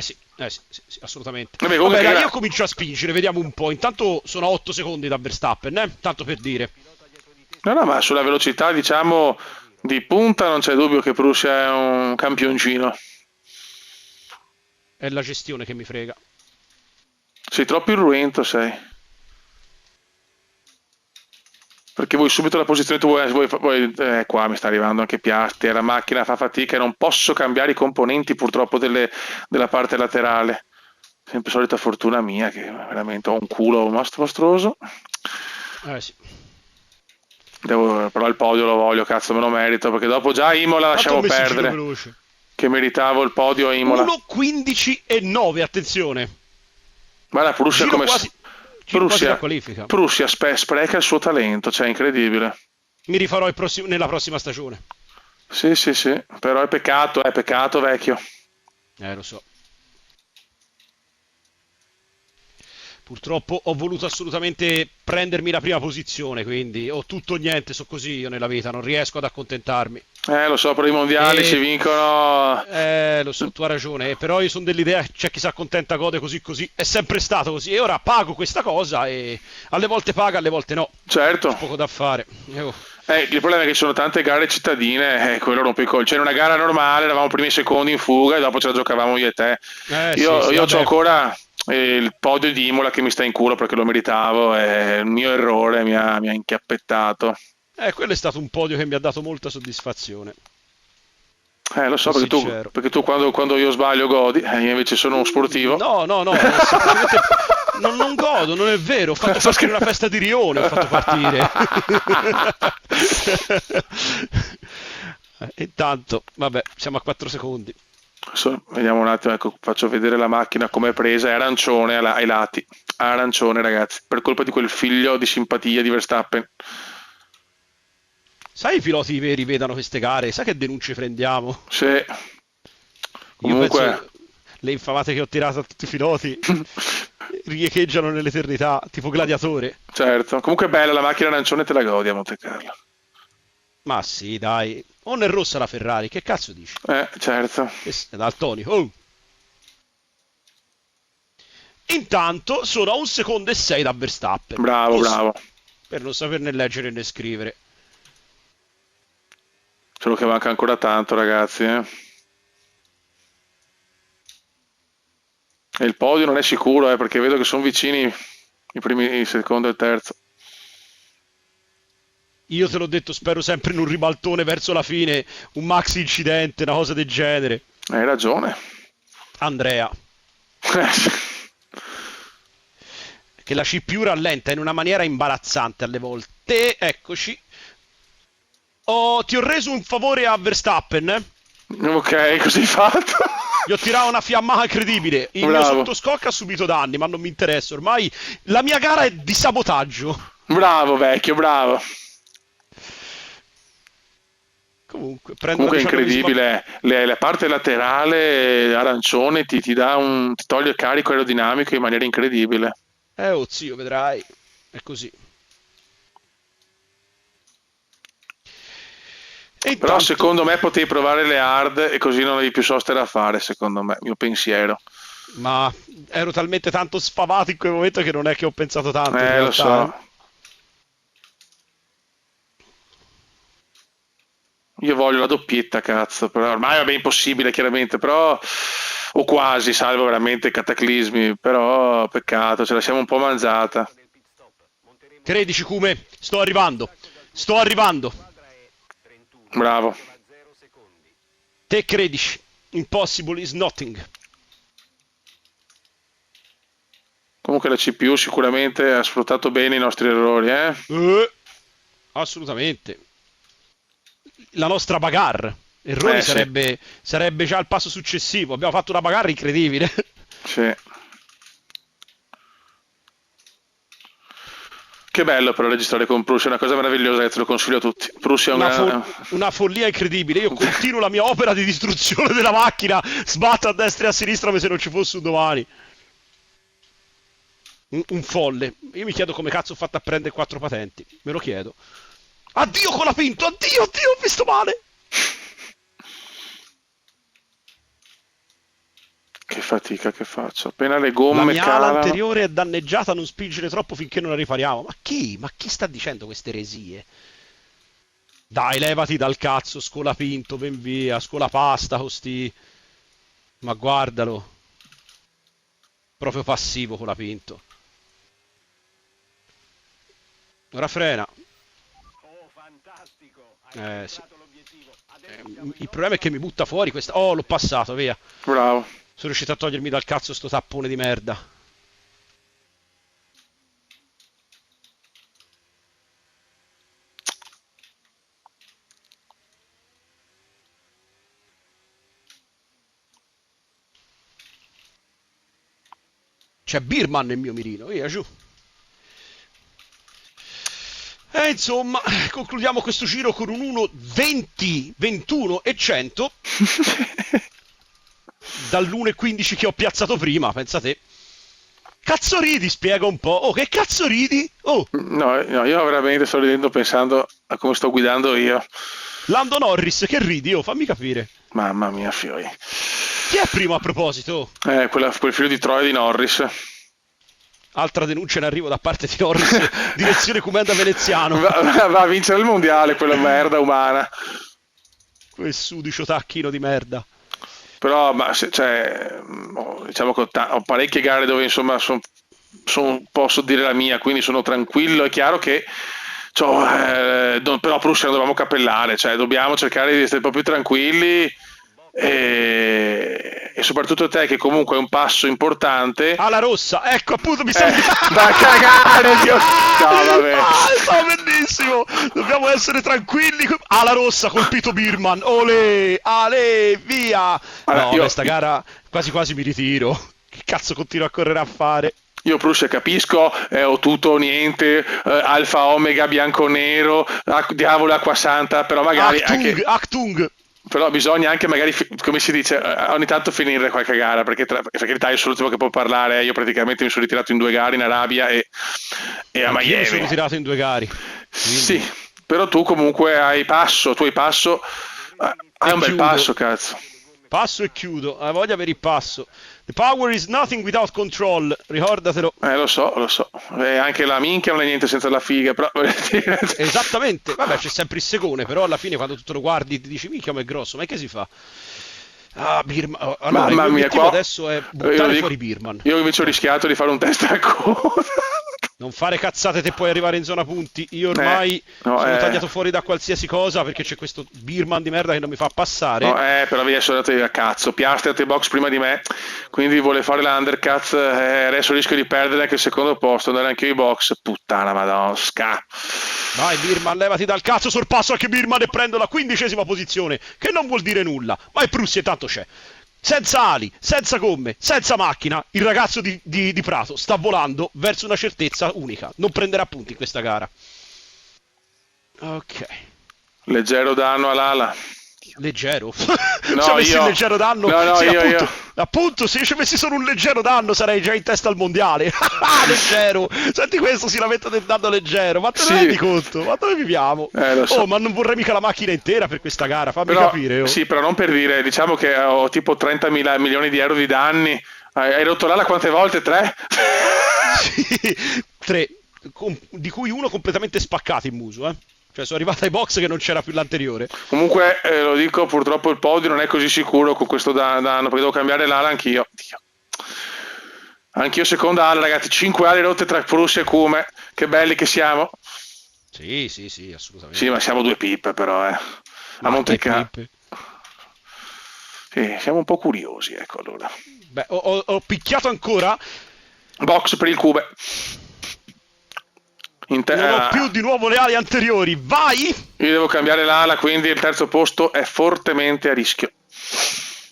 Sì, sì, sì, assolutamente. Vabbè, comunque Vabbè, che dai, io comincio a spingere, vediamo un po'. Intanto sono a 8 secondi da Verstappen, tanto per dire. No, ma sulla velocità, diciamo, di punta non c'è dubbio che Prussia è un campioncino. È la gestione che mi frega. Sei troppo irruento, sei. Perché vuoi subito la posizione, tu qua mi sta arrivando anche Piastri, la macchina fa fatica e non posso cambiare i componenti purtroppo della parte laterale. Sempre solita fortuna mia che veramente ho un culo mostruoso. Sì. Però il podio lo voglio, cazzo me lo merito, perché dopo già Imola Tanto ho lasciamo messo il giro perdere, veloce. che meritavo il podio a Imola. 1:15:9, attenzione. Guarda, Prussia Giro come... quasi da qualifica. Prussia spreca il suo talento, cioè incredibile. Mi rifarò nella prossima stagione. Sì, sì, sì, però è peccato vecchio. Lo so. Purtroppo ho voluto assolutamente prendermi la prima posizione, quindi ho tutto o niente, so così io nella vita, non riesco ad accontentarmi. Lo so, però i mondiali si E vincono... lo so, tu hai ragione, però io sono dell'idea, c'è chi si accontenta, gode così così, è sempre stato così, e ora pago questa cosa e alle volte paga, alle volte no. Certo. C'è poco da fare. Il problema è che ci sono tante gare cittadine, quello rompe i colli. C'era una gara normale, eravamo primi e secondi in fuga e dopo ce la giocavamo io e te. Sì, sì, Io ho vabbè. ancora il podio di Imola che mi sta in culo perché lo meritavo e il mio errore mi ha inchiappettato. Quello è stato un podio che mi ha dato molta soddisfazione. Lo so, Sono sincero. perché tu quando io sbaglio godi, io invece sono uno sportivo. No, semplicemente non godo, non è vero. Ho fatto partire una festa di rione, ho fatto partire. Intanto, vabbè, siamo a 4 secondi. Vediamo un attimo, ecco, faccio vedere la macchina come è presa, è arancione ai lati, arancione ragazzi, per colpa di quel figlio di simpatia di Verstappen. Sai i piloti veri vedano queste gare? Sai che denunce prendiamo? Sì. Io Comunque... penso le infamate che ho tirato a tutti i piloti riecheggiano nell'eternità, tipo gladiatore. Certo, comunque è bella la macchina arancione, te la godi a Monte Carlo. Ma sì, dai. O non è rossa la Ferrari, che cazzo dici? Certo. È daltonico. Oh. Intanto sono a 1 secondo e 6 da Verstappen. Bravo, Così, bravo. per non saperne leggere né scrivere. Solo che manca ancora tanto, ragazzi. E il podio non è sicuro, perché vedo che sono vicini i primi, il secondo e il terzo. Io te l'ho detto, spero sempre in un ribaltone verso la fine, un maxi incidente, una cosa del genere. Hai ragione. Andrea, che la CPU rallenta in una maniera imbarazzante alle volte. Eccoci. Ti ho reso un favore a Verstappen. Ok, così fatto. Gli ho tirato una fiammata incredibile. Il mio sottoscocca ha subito danni, ma non mi interessa. Ormai la mia gara è di sabotaggio. Bravo, vecchio, bravo. Comunque è incredibile. La parte laterale arancione ti toglie il carico aerodinamico in maniera incredibile. Oh zio, vedrai. È così. E però intanto, secondo me potevi provare le hard e così non avevi più soste da fare, secondo me, mio pensiero. Ma ero talmente tanto sfavato in quel momento che non è che ho pensato tanto. Lo so. Io voglio la doppietta, cazzo, però ormai vabbè, impossibile chiaramente, però o quasi, salvo veramente cataclismi, però peccato, ce la siamo un po' mangiata. Credici, Cume, sto arrivando. Bravo. Te credici, impossible is nothing. Comunque la CPU sicuramente ha sfruttato bene i nostri errori, Assolutamente. La nostra bagarre. Errori sarebbe già il passo successivo. Abbiamo fatto una bagarre incredibile. Sì. Che bello però registrare con Prussia, è una cosa meravigliosa che te lo consiglio a tutti. Prussia è una follia incredibile. Io continuo la mia opera di distruzione della macchina, sbatto a destra e a sinistra come se non ci fosse un domani. Un folle. Io mi chiedo come cazzo ho fatto a prendere 4 patenti. Me lo chiedo. Addio Colapinto, addio, ho visto male. Che fatica che faccio. Appena le gomme La mia calano. ala anteriore è danneggiata, non spingere troppo finché non la ripariamo. Ma chi sta dicendo queste eresie? Dai, levati dal cazzo, Scolapinto, ben via, Scolapasta, costi. Ma guardalo. Proprio passivo Colapinto. Ora frena. Sì. Il problema è che mi butta fuori questa. Oh, l'ho passato, via. Bravo. Sono riuscito a togliermi dal cazzo sto tappone di merda. C'è Birman nel mio mirino, via giù. E insomma, concludiamo questo giro con un 1:20, 21 e 100 dall'1:15 che ho piazzato prima, pensate. Cazzo ridi, spiega un po'. Oh, che cazzo ridi? Oh. No, io veramente sto ridendo pensando a come sto guidando io. Lando Norris, che ridi? Oh, fammi capire. Mamma mia, fioi. Chi è primo a proposito? Quel figlio di Troia di Norris. Altra denuncia in arrivo da parte di Norris, direzione Comenda Veneziano. Va a vincere il mondiale, quella merda umana. Quel sudicio tacchino di merda. Però, diciamo che ho parecchie gare dove insomma posso dire la mia, quindi sono tranquillo. È chiaro che però Prussia non dobbiamo cappellare, cioè dobbiamo cercare di essere un po' più tranquilli. E soprattutto te che comunque è un passo importante. Alla rossa, ecco appunto mi sembra da cagare Dio. No, vabbè. Sta bellissimo, dobbiamo essere tranquilli. Alla rossa, colpito Birman, ole, via. No, questa gara quasi quasi mi ritiro. Che cazzo continuo a correre a fare? Io Prussia capisco, ho tutto o niente, alfa omega bianco nero, diavolo acqua santa, però magari Achtung. Però bisogna anche magari, come si dice, ogni tanto finire qualche gara, perché per carità io sono l'ultimo che può parlare, io praticamente mi sono ritirato in 2 gare in Arabia e a Miami. Io mi sono ritirato in 2 gare. Quindi. Sì, però tu comunque hai passo, hai un bel passo, cazzo. Passo e chiudo, voglia per il passo. The power is nothing without control, ricordatelo. Lo so. Anche la minchia non è niente senza la figa, però. Esattamente, vabbè c'è sempre il segone, però alla fine quando tu te lo guardi ti dici minchia ma è grosso, ma che si fa? Ah, Birman. Allora, il Mamma mio mia, obiettivo qua adesso è io, buttare dico- fuori Birman. io invece ho rischiato di fare un test a coda. Non fare cazzate te puoi arrivare in zona punti. Io Eh, ormai no, sono tagliato fuori da qualsiasi cosa perché c'è questo Birman di merda che non mi fa passare. no, però vi sono andati a cazzo. Piastri è andato in box prima di me, quindi vuole fare l'undercut. Adesso rischio di perdere anche il secondo posto. Andare anche io in box. Puttana madonna, sca. Vai Birman, levati dal cazzo, sorpasso anche Birman e prendo la 15ª posizione, che non vuol dire nulla, ma il Prussia intanto c'è. Senza ali, senza gomme, senza macchina, il ragazzo di Prato sta volando verso una certezza unica. Non prenderà punti in questa gara. Ok. Leggero danno all'ala. Leggero. No, Ci ha messo io. il leggero danno? No, Sì, io, appunto, io. appunto, se io ci avessi solo un leggero danno sarei già in testa al mondiale. Leggero. Senti questo, si lamenta del danno leggero. Ma te ne Sì. rendi conto? Ma dove viviamo? Lo so. Oh, ma non vorrei mica la macchina intera per questa gara, fammi Però, capire. Oh. sì, però non per dire, diciamo che ho tipo 30 milioni di euro di danni. Hai rotto l'ala quante volte? 3? Sì, 3, di cui uno completamente spaccato in muso, eh. Cioè sono arrivato ai box che non c'era più l'anteriore. Comunque, lo dico, purtroppo il podio non è così sicuro con questo danno, perché devo cambiare l'ala anch'io. Dio. Anch'io seconda ala, ragazzi, 5 ali rotte tra Prussia e Cume. Che belli che siamo. Sì, assolutamente. Sì, ma siamo due pippe però, A Monte Carlo. Sì, siamo un po' curiosi, ecco allora. Beh, ho picchiato ancora. Box per il Cube. Non ho più di nuovo le ali anteriori, vai! Io devo cambiare l'ala, quindi il terzo posto è fortemente a rischio.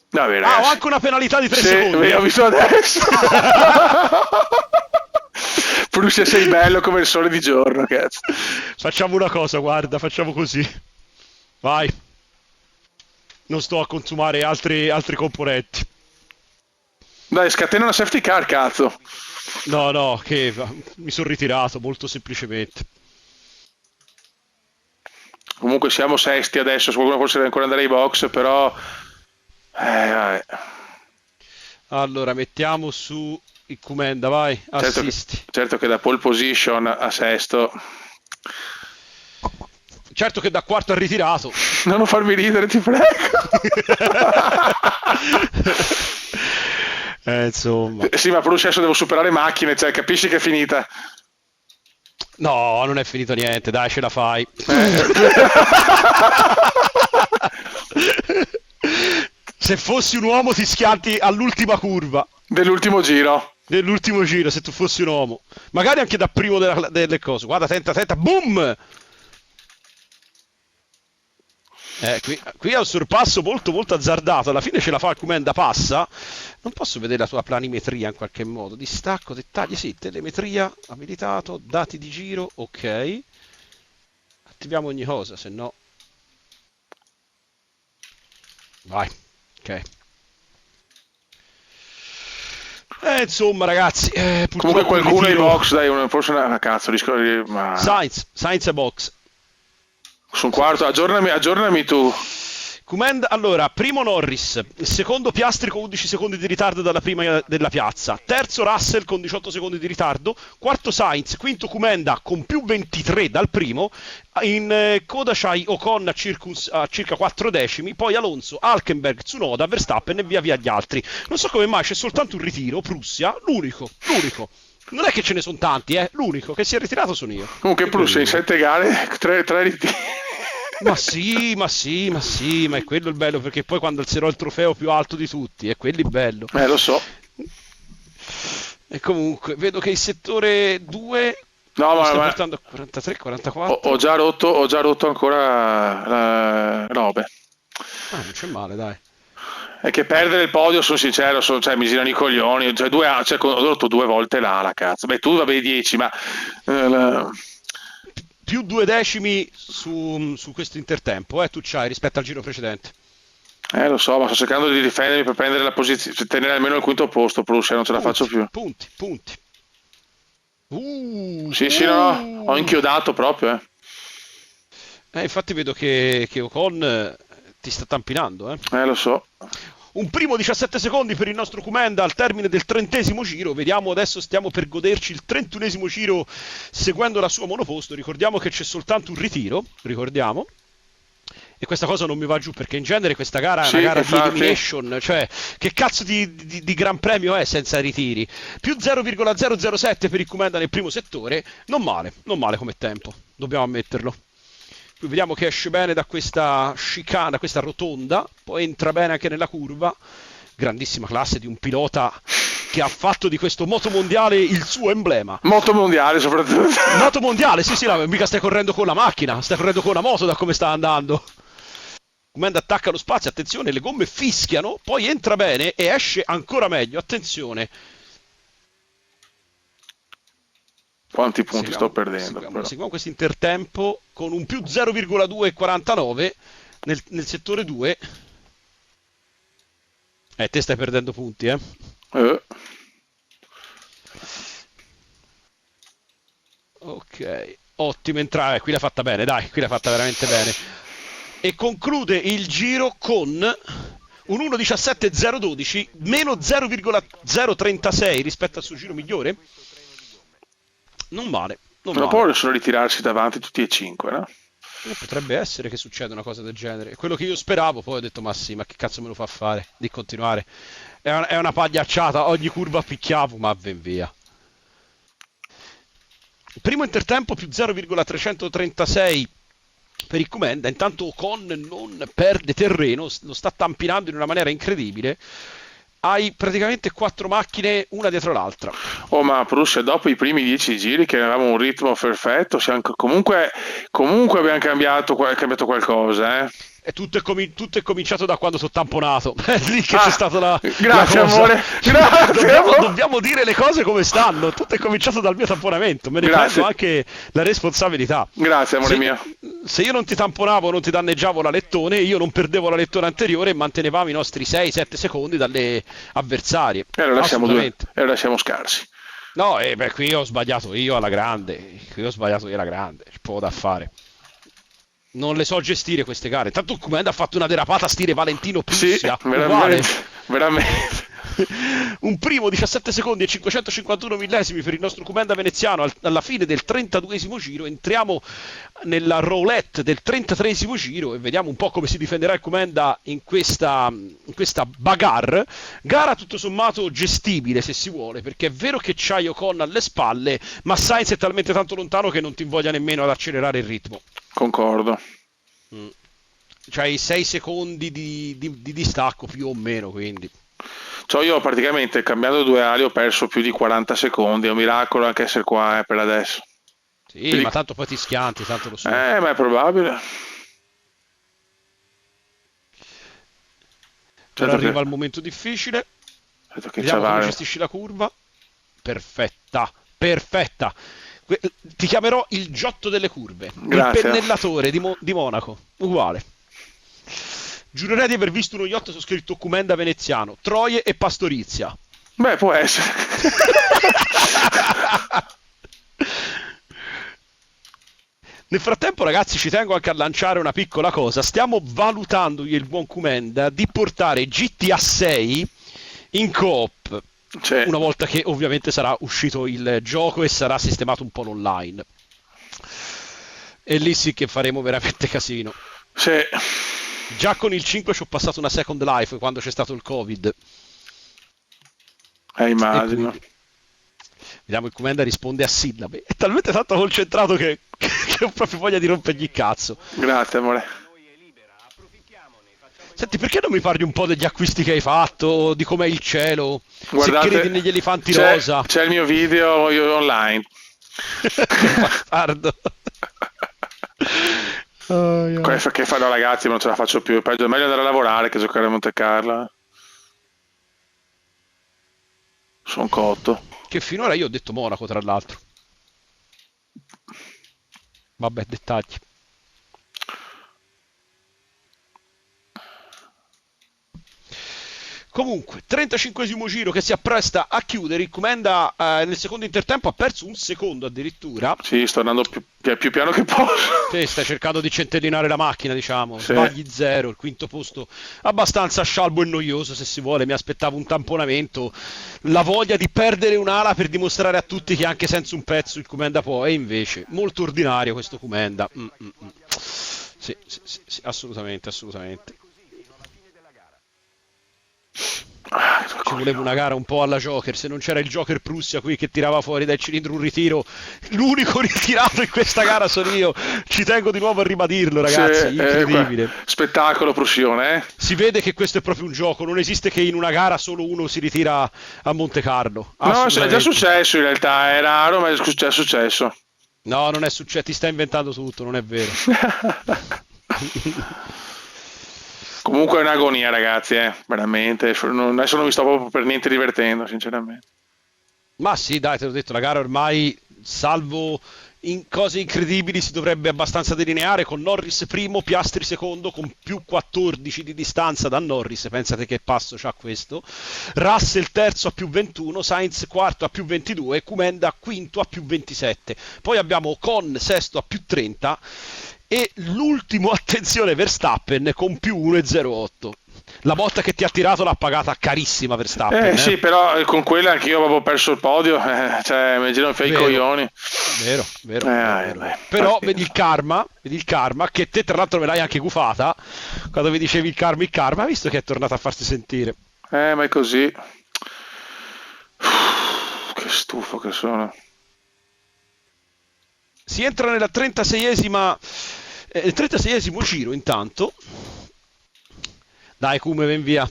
Vabbè, ho anche una penalità di 3 secondi. Ho visto adesso. Prussia sei bello come il sole di giorno, cazzo. Facciamo una cosa, guarda, facciamo così. Vai. Non sto a consumare altri componenti. Dai, scatena una safety car, cazzo. No, che mi sono ritirato molto semplicemente. Comunque siamo sesti adesso, qualcuno forse deve ancora andare ai box, però vabbè. Allora, mettiamo su il Comenda, vai, assisti. Certo che da pole position a sesto. Certo che da quarto ha ritirato. Non farmi ridere, ti prego. Insomma. Sì, ma Prussia adesso devo superare macchine, cioè capisci che è finita. No, non è finito niente, dai, ce la fai. Se fossi un uomo ti schianti all'ultima curva. Dell'ultimo giro. Dell'ultimo giro, se tu fossi un uomo. Magari anche da primo delle cose. Guarda, tenta, boom! Qui è un sorpasso molto molto azzardato. Alla fine ce la fa il Comenda, passa. Non posso vedere la tua planimetria in qualche modo. Distacco, dettagli, sì, telemetria, abilitato, dati di giro, ok. Attiviamo ogni cosa, se no... Vai, ok. Insomma, ragazzi, comunque qualcuno ai box, dai, forse una cazzo, ma... Sainz è box. Su un quarto, aggiornami tu. Comenda, allora, primo Norris, secondo Piastri con 11 secondi di ritardo dalla prima della piazza, terzo Russell con 18 secondi di ritardo, quarto Sainz, quinto Comenda con più 23 dal primo, in coda c'hai Ocon a circa 4 decimi, poi Alonso, Hülkenberg, Tsunoda, Verstappen e via via gli altri. Non so come mai c'è soltanto un ritiro, Prussia, l'unico. Non è che ce ne sono tanti, l'unico che si è ritirato sono io. Comunque Prussia in 7 gare, 3 ritiri. Ma è quello il bello, perché poi quando alzerò il trofeo più alto di tutti, è quello il bello. Lo so. E comunque, vedo che il settore 2 sta portando a 43, 44. Ho già rotto ancora robe. Non c'è male, dai. È che perdere il podio, sono sincero, cioè, mi girano i coglioni. Cioè, ho rotto 2 volte l'ala, cazzo. Beh, tu vabbè 10, ma... Più 2 decimi su questo intertempo, tu c'hai rispetto al giro precedente. Lo so, ma sto cercando di difendermi per prendere la posizione, tenere almeno il quinto posto, Prussia, non ce la faccio più. Punti. Sì, no, ho inchiodato proprio, infatti vedo che Ocon ti sta tampinando, Lo so. Un primo 17 secondi per il nostro Comenda al termine del 30° giro. Vediamo, adesso stiamo per goderci il 31° giro seguendo la sua monoposto. Ricordiamo che c'è soltanto un ritiro, E questa cosa non mi va giù, perché in genere questa gara è una Sì, gara di infatti. elimination, cioè che cazzo di Gran Premio è senza ritiri? Più 0,007 per il Comenda nel primo settore, non male come tempo, dobbiamo ammetterlo. Qui vediamo che esce bene da questa chicane, da questa rotonda, poi entra bene anche nella curva. Grandissima classe di un pilota che ha fatto di questo motomondiale il suo emblema. Moto mondiale soprattutto. Moto mondiale, sì, mica stai correndo con la macchina, stai correndo con la moto da come sta andando. Comanda attacca lo spazio, attenzione, le gomme fischiano, poi entra bene e esce ancora meglio, attenzione. Quanti punti sto perdendo? Seguiamo questo intertempo con un più 0,249 nel settore 2. Te stai perdendo punti, eh? Ok, ottima entrata, qui l'ha fatta bene, dai, qui l'ha fatta veramente bene. E conclude il giro con un 1.17.012, meno 0,036 rispetto al suo giro migliore. Non male, non Non male. può solo ritirarsi davanti tutti e 5, no? Potrebbe essere che succeda una cosa del genere. Quello che io speravo, poi ho detto, ma sì, ma che cazzo me lo fa fare di continuare? È una pagliacciata, ogni curva picchiavo, ma ven via. Primo intertempo più 0,336 per il Comenda, intanto Ocon non perde terreno, lo sta tampinando in una maniera incredibile. Hai praticamente 4 macchine una dietro l'altra. Oh, ma Prussia, dopo i primi 10 giri che avevamo un ritmo perfetto, comunque abbiamo cambiato qualcosa, eh? E tutto è cominciato da quando sono tamponato. È lì che c'è stata la grazie, cosa. amore. Grazie, dobbiamo dire le cose come stanno. Tutto è cominciato dal mio tamponamento. Me ne prendo anche la responsabilità. Grazie, amore mio. Se io non ti tamponavo, non ti danneggiavo la lettone, io non perdevo la lettone anteriore e mantenevamo i nostri 6-7 secondi dalle avversarie. E lo lasciamo scarsi. No, qui ho sbagliato io alla grande. Qui ho sbagliato io alla grande. C'è poco da fare. Non le so gestire queste gare. Tanto il Comenda ha fatto una derapata stile Valentino Prussia. Sì, veramente. Un primo 17 secondi e 551 millesimi per il nostro Comenda veneziano alla fine del 32esimo giro. Entriamo nella roulette del 33esimo giro e vediamo un po' come si difenderà il Comenda in questa bagarre. Gara tutto sommato gestibile, se si vuole, perché è vero che c'hai Ocon alle spalle, ma Sainz è talmente tanto lontano che non ti invoglia nemmeno ad accelerare il ritmo. Concordo. C'hai 6 secondi di distacco più o meno, quindi. Cioè io praticamente cambiando 2 ali ho perso più di 40 secondi, è un miracolo anche essere qua per adesso. Sì, quindi... ma tanto poi ti schianti, tanto lo so. Ma è probabile. Ora arriva il momento difficile. Vediamo come gestisci la curva. Perfetta. Ti chiamerò il Giotto delle curve. Grazie. Il pennellatore di Monaco. Uguale. Giurerei di aver visto uno yacht su scritto Comenda veneziano, Troie e Pastorizia. Beh, può essere. Nel frattempo, ragazzi, ci tengo anche a lanciare una piccola cosa. Stiamo valutando io e il buon Comenda di portare GTA 6 in coop. Una volta che ovviamente sarà uscito il gioco e sarà sistemato un po' l'online. E lì sì che faremo veramente casino. Sì. Già con il 5 ci ho passato una Second Life quando c'è stato il Covid. Immagino. Vediamo, il Comenda risponde a sillabe. È talmente tanto concentrato che ho proprio voglia di rompergli il cazzo. Grazie, amore. Senti, perché non mi parli un po' degli acquisti che hai fatto, di com'è il cielo? Guardate, se credi negli elefanti rosa. C'è il mio video online. Bastardo. Che fanno ragazzi, ma non ce la faccio più. È meglio andare a lavorare che giocare a Monte Carlo. Sono cotto. Che finora io ho detto Monaco, tra l'altro. Vabbè, dettagli. Comunque, 35esimo giro che si appresta a chiudere. Il Comenda nel secondo intertempo ha perso un secondo addirittura. Sì, sto andando più piano che posso. Sì, stai cercando di centellinare la macchina, diciamo. Sì. Sbagli 0, il quinto posto abbastanza scialbo e noioso, se si vuole. Mi aspettavo un tamponamento, la voglia di perdere un'ala per dimostrare a tutti che anche senza un pezzo il Comenda può. E invece, molto ordinario questo Comenda. Sì, sì, sì, sì, assolutamente, assolutamente. Ah, che Ci voleva una coglione. gara un po' alla Joker, se non c'era il Joker Prussia qui che tirava fuori dal cilindro un ritiro, l'unico ritirato in questa gara sono io. Ci tengo di nuovo a ribadirlo, Sì, ragazzi, incredibile. spettacolo Prussione, eh? Si vede che questo è proprio un gioco, non esiste che in una gara solo uno si ritira a Monte Carlo, No, è già assolutamente. successo in realtà, è raro, ma è già successo. No, non è successo, ti stai inventando tutto, non è vero. Comunque è un'agonia, ragazzi, veramente. Adesso non mi sto proprio per niente divertendo, sinceramente. Ma sì, dai, te l'ho detto, la gara ormai, salvo in cose incredibili, si dovrebbe abbastanza delineare con Norris primo, Piastri secondo con più 14 di distanza da Norris, pensate che passo c'ha questo, Russell terzo a più 21, Sainz quarto a più 22 e Kumenda quinto a più 27. Poi abbiamo Ocon sesto a più 30 e l'ultimo, attenzione, Verstappen con più 1,08. La botta che ti ha tirato l'ha pagata carissima Verstappen, eh? Sì, però con quella anch'io avevo perso il podio, cioè mi girano i Vero, coglioni. vero, vero, vero, vero, Beh, vero. Però pazienza. vedi il karma, che te tra l'altro me l'hai anche gufata, quando mi dicevi il karma, hai visto che è tornato a farsi sentire. Ma è così. Che stufo che sono. Si entra nella 36esima, il 36esimo giro intanto. Dai, Come, ven via.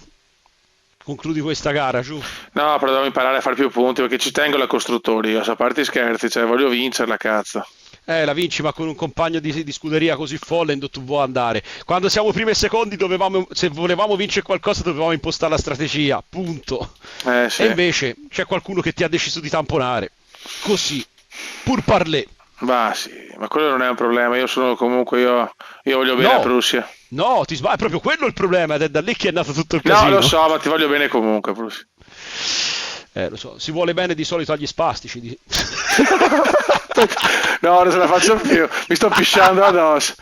Concludi questa gara, giù. No, però devo imparare a fare più punti perché ci tengo alla costruttori. A parte i scherzi, cioè voglio vincerla, cazzo. La vinci, ma con un compagno di scuderia così folle in dove tu vuoi andare. Quando siamo primi e secondi, se volevamo vincere qualcosa, dovevamo impostare la strategia, punto. E Sì. invece c'è qualcuno che ti ha deciso di tamponare. Così, pur parler. Ma sì, ma quello non è un problema. Io sono comunque io voglio bene a No, Prussia. no, ti sbagli, è proprio quello il problema, ed è da lì che è nato tutto il No, lo casino. so, ma ti voglio bene comunque, Prussia. Lo so, si vuole bene di solito agli spastici. No, non ce la faccio più. Mi sto pisciando addosso.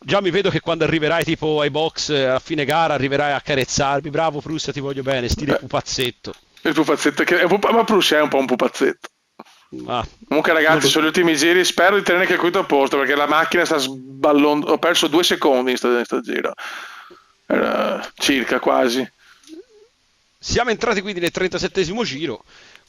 Già mi vedo che quando arriverai tipo ai box a fine gara arriverai a carezzarmi. Bravo Prussia, ti voglio bene, stile Eh, pupazzetto. il pupazzetto ma Prussia è un po' un pupazzetto. Ah, Comunque, non ragazzi, lo... sono gli ultimi giri. Spero di tenere anche il quinto a posto perché la macchina sta sballando. Ho perso 2 secondi in sto giro. Circa quasi. Siamo entrati quindi nel 37esimo giro.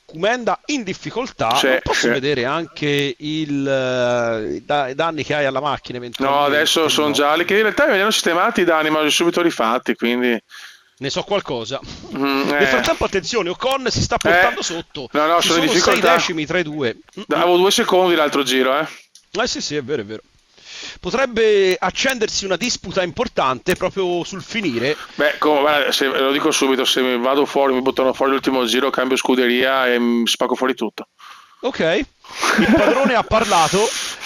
Kumenda in difficoltà. Sì, Non posso sì. vedere anche i danni che hai alla macchina No, adesso eventualmente? sono No. gialli che in realtà venivano sistemati i danni, ma li ho subito rifatti, quindi. Ne so qualcosa. Mm, Nel frattempo, attenzione, Ocon si sta eh, portando sotto. no, no, Ci sono in sono 6 difficoltà. decimi tra i due. Avevo 2 secondi l'altro giro, eh. Sì, sì, è vero, è vero. Potrebbe accendersi una disputa importante proprio sul finire. Beh, guarda, lo dico subito, se vado fuori, mi buttano fuori l'ultimo giro, cambio scuderia e spacco fuori tutto. Ok, il padrone ha parlato.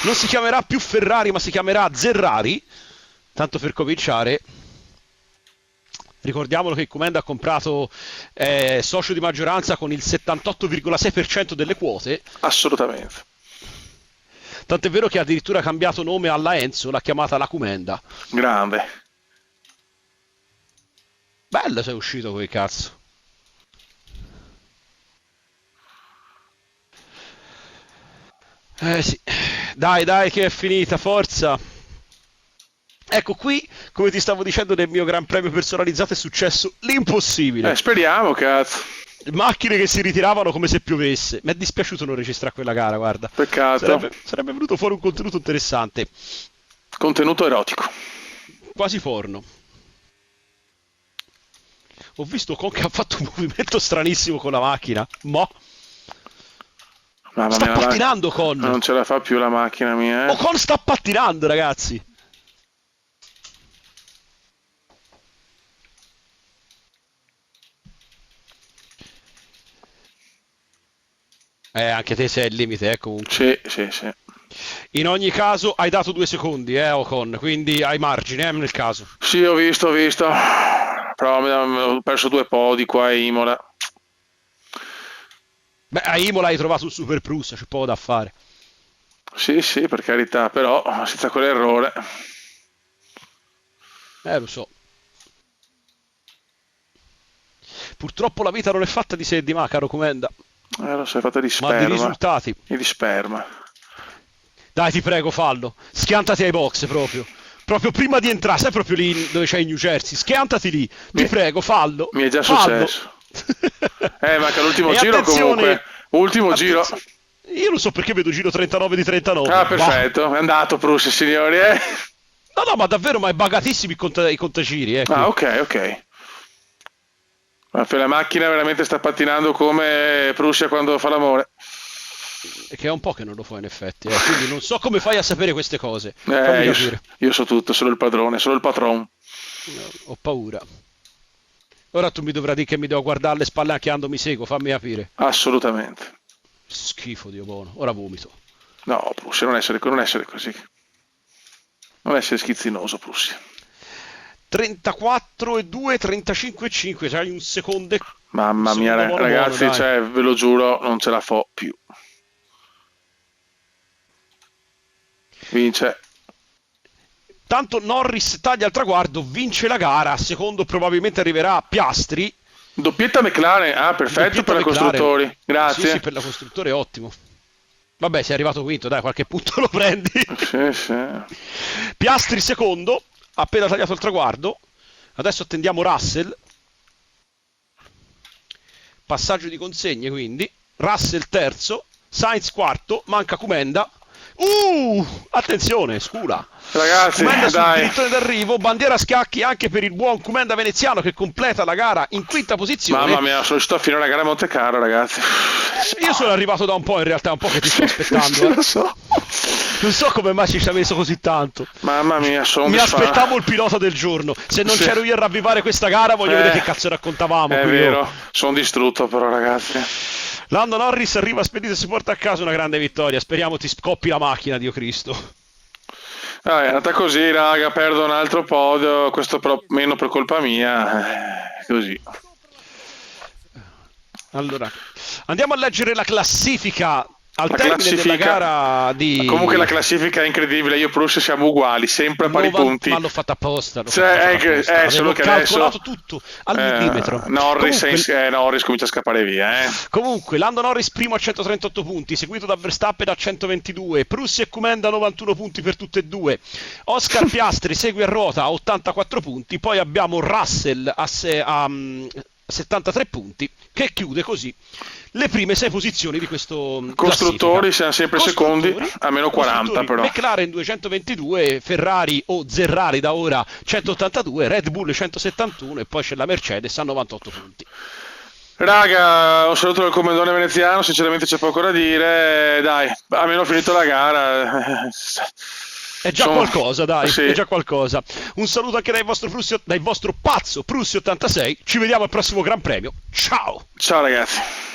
Non si chiamerà più Ferrari, ma si chiamerà Zerrari. Tanto per cominciare. Ricordiamolo che Comenda ha comprato socio di maggioranza con il 78,6% delle quote. Assolutamente. Tant'è vero che ha addirittura cambiato nome alla Enzo, l'ha chiamata la Comenda. Grande. Bello sei uscito quel cazzo. Sì. Dai, dai, che è finita, forza. Ecco qui, come ti stavo dicendo nel mio Gran Premio personalizzato, è successo l'impossibile. Speriamo, cazzo. Macchine che si ritiravano come se piovesse. Mi è dispiaciuto non registrare quella gara, guarda. Peccato. Sarebbe venuto fuori un contenuto interessante. Contenuto erotico. Quasi porno. Ho visto Con che ha fatto un movimento stranissimo con la macchina. Mamma Sta mia, pattinando Con. non ce la fa più la macchina mia, eh. Ocon sta pattinando, ragazzi. Anche te sei al limite, comunque. Sì, sì, sì. In ogni caso hai dato 2 secondi, Ocon, quindi hai margine, nel caso. Sì, ho visto, ho visto. Però ho perso 2 podi qua a Imola. Beh, a Imola hai trovato un super Prussa, c'è poco da fare. Sì, sì, per carità, però senza quell'errore. Lo so. Purtroppo la vita non è fatta di sé e di ma, caro Comenda, Lo so, è fatta di ma di sperma. risultati. E di sperma. Dai, ti prego, fallo. Schiantati ai box proprio. Proprio prima di entrare, sai proprio lì dove c'è il New Jersey. Schiantati lì. Ti prego, fallo. Mi è già Fallo. successo. Manca l'ultimo E giro attenzione, comunque. Ultimo giro. Io non so perché vedo giro 39 di 39. Ah, perfetto. È andato Prussia, signori, eh. No, ma davvero, ma è bugatissimi i contagiri, ecco. Ah, ok. La macchina veramente sta pattinando come Prussia quando fa l'amore. Che è un po' che non lo fa in effetti, quindi non so come fai a sapere queste cose. Fammi capire. Io so tutto, solo il padrone, solo il patron. Ho paura. Ora tu mi dovrai dire che mi devo guardare alle spalle anche quando mi seguo, fammi capire. Assolutamente. Schifo, Dio buono. Ora vomito. No, Prussia, non essere così. Non essere schizzinoso, Prussia. 34 e 2, 35 e 5, c'hai un secondo. Mamma mia, ragazzi, buono, cioè, ve lo giuro, non ce la fo più. Vince. Tanto Norris taglia il traguardo, vince la gara, secondo probabilmente arriverà Piastri. Doppietta McLaren, perfetto per la costruttori, grazie. Sì, per la costruttore ottimo. Vabbè, sei arrivato quinto, dai, qualche punto lo prendi. Sì. Piastri secondo, appena tagliato il traguardo. Adesso attendiamo Russell. Passaggio di consegne, quindi. Russell terzo, Sainz quarto, manca Kumenda. Attenzione, scula. Ragazzi, Kumenda sul dai. direttore d'arrivo, bandiera a scacchi anche per il buon Kumenda veneziano che completa la gara in quinta posizione. Mamma mia, sono riuscito a finire la gara a Monte Carlo, ragazzi. Io sono arrivato da un po', in realtà, un po' che ti sto aspettando. Lo so. Non so come mai ci ha messo così tanto. Mamma mia, Mi aspettavo il pilota del giorno. Se non c'ero io a ravvivare questa gara, voglio vedere che cazzo raccontavamo. È vero, sono distrutto però, ragazzi. Lando Norris arriva spedito e si porta a casa una grande vittoria. Speriamo ti scoppi la macchina, Dio Cristo. È andata così, raga, perdo un altro podio, questo però meno per colpa mia, così. Allora, andiamo a leggere la classifica al termine della gara di... Comunque la classifica è incredibile, io e Prussia siamo uguali, sempre a pari punti. Ma l'ho fatta apposta. Solo che calcolato adesso tutto al millimetro. Norris comincia a scappare via. Comunque, Lando Norris primo a 138 punti, seguito da Verstappen a 122, Prussia e Kumenda a 91 punti per tutte e due. Oscar Piastri segue a ruota a 84 punti, poi abbiamo Russell a 73 punti, che chiude così le prime 6 posizioni di questo costruttori. Siamo sempre secondi a meno 40 però. McLaren 222, Ferrari o Zerrari da ora 182, Red Bull 171 e poi c'è la Mercedes a 98 punti. Raga, un saluto dal commendone veneziano, sinceramente c'è poco da dire, dai, almeno finito la gara. È già qualcosa, dai, sì. È già qualcosa. Un saluto anche dal vostro pazzo Prussia 86. Ci vediamo al prossimo Gran Premio. Ciao! Ciao ragazzi.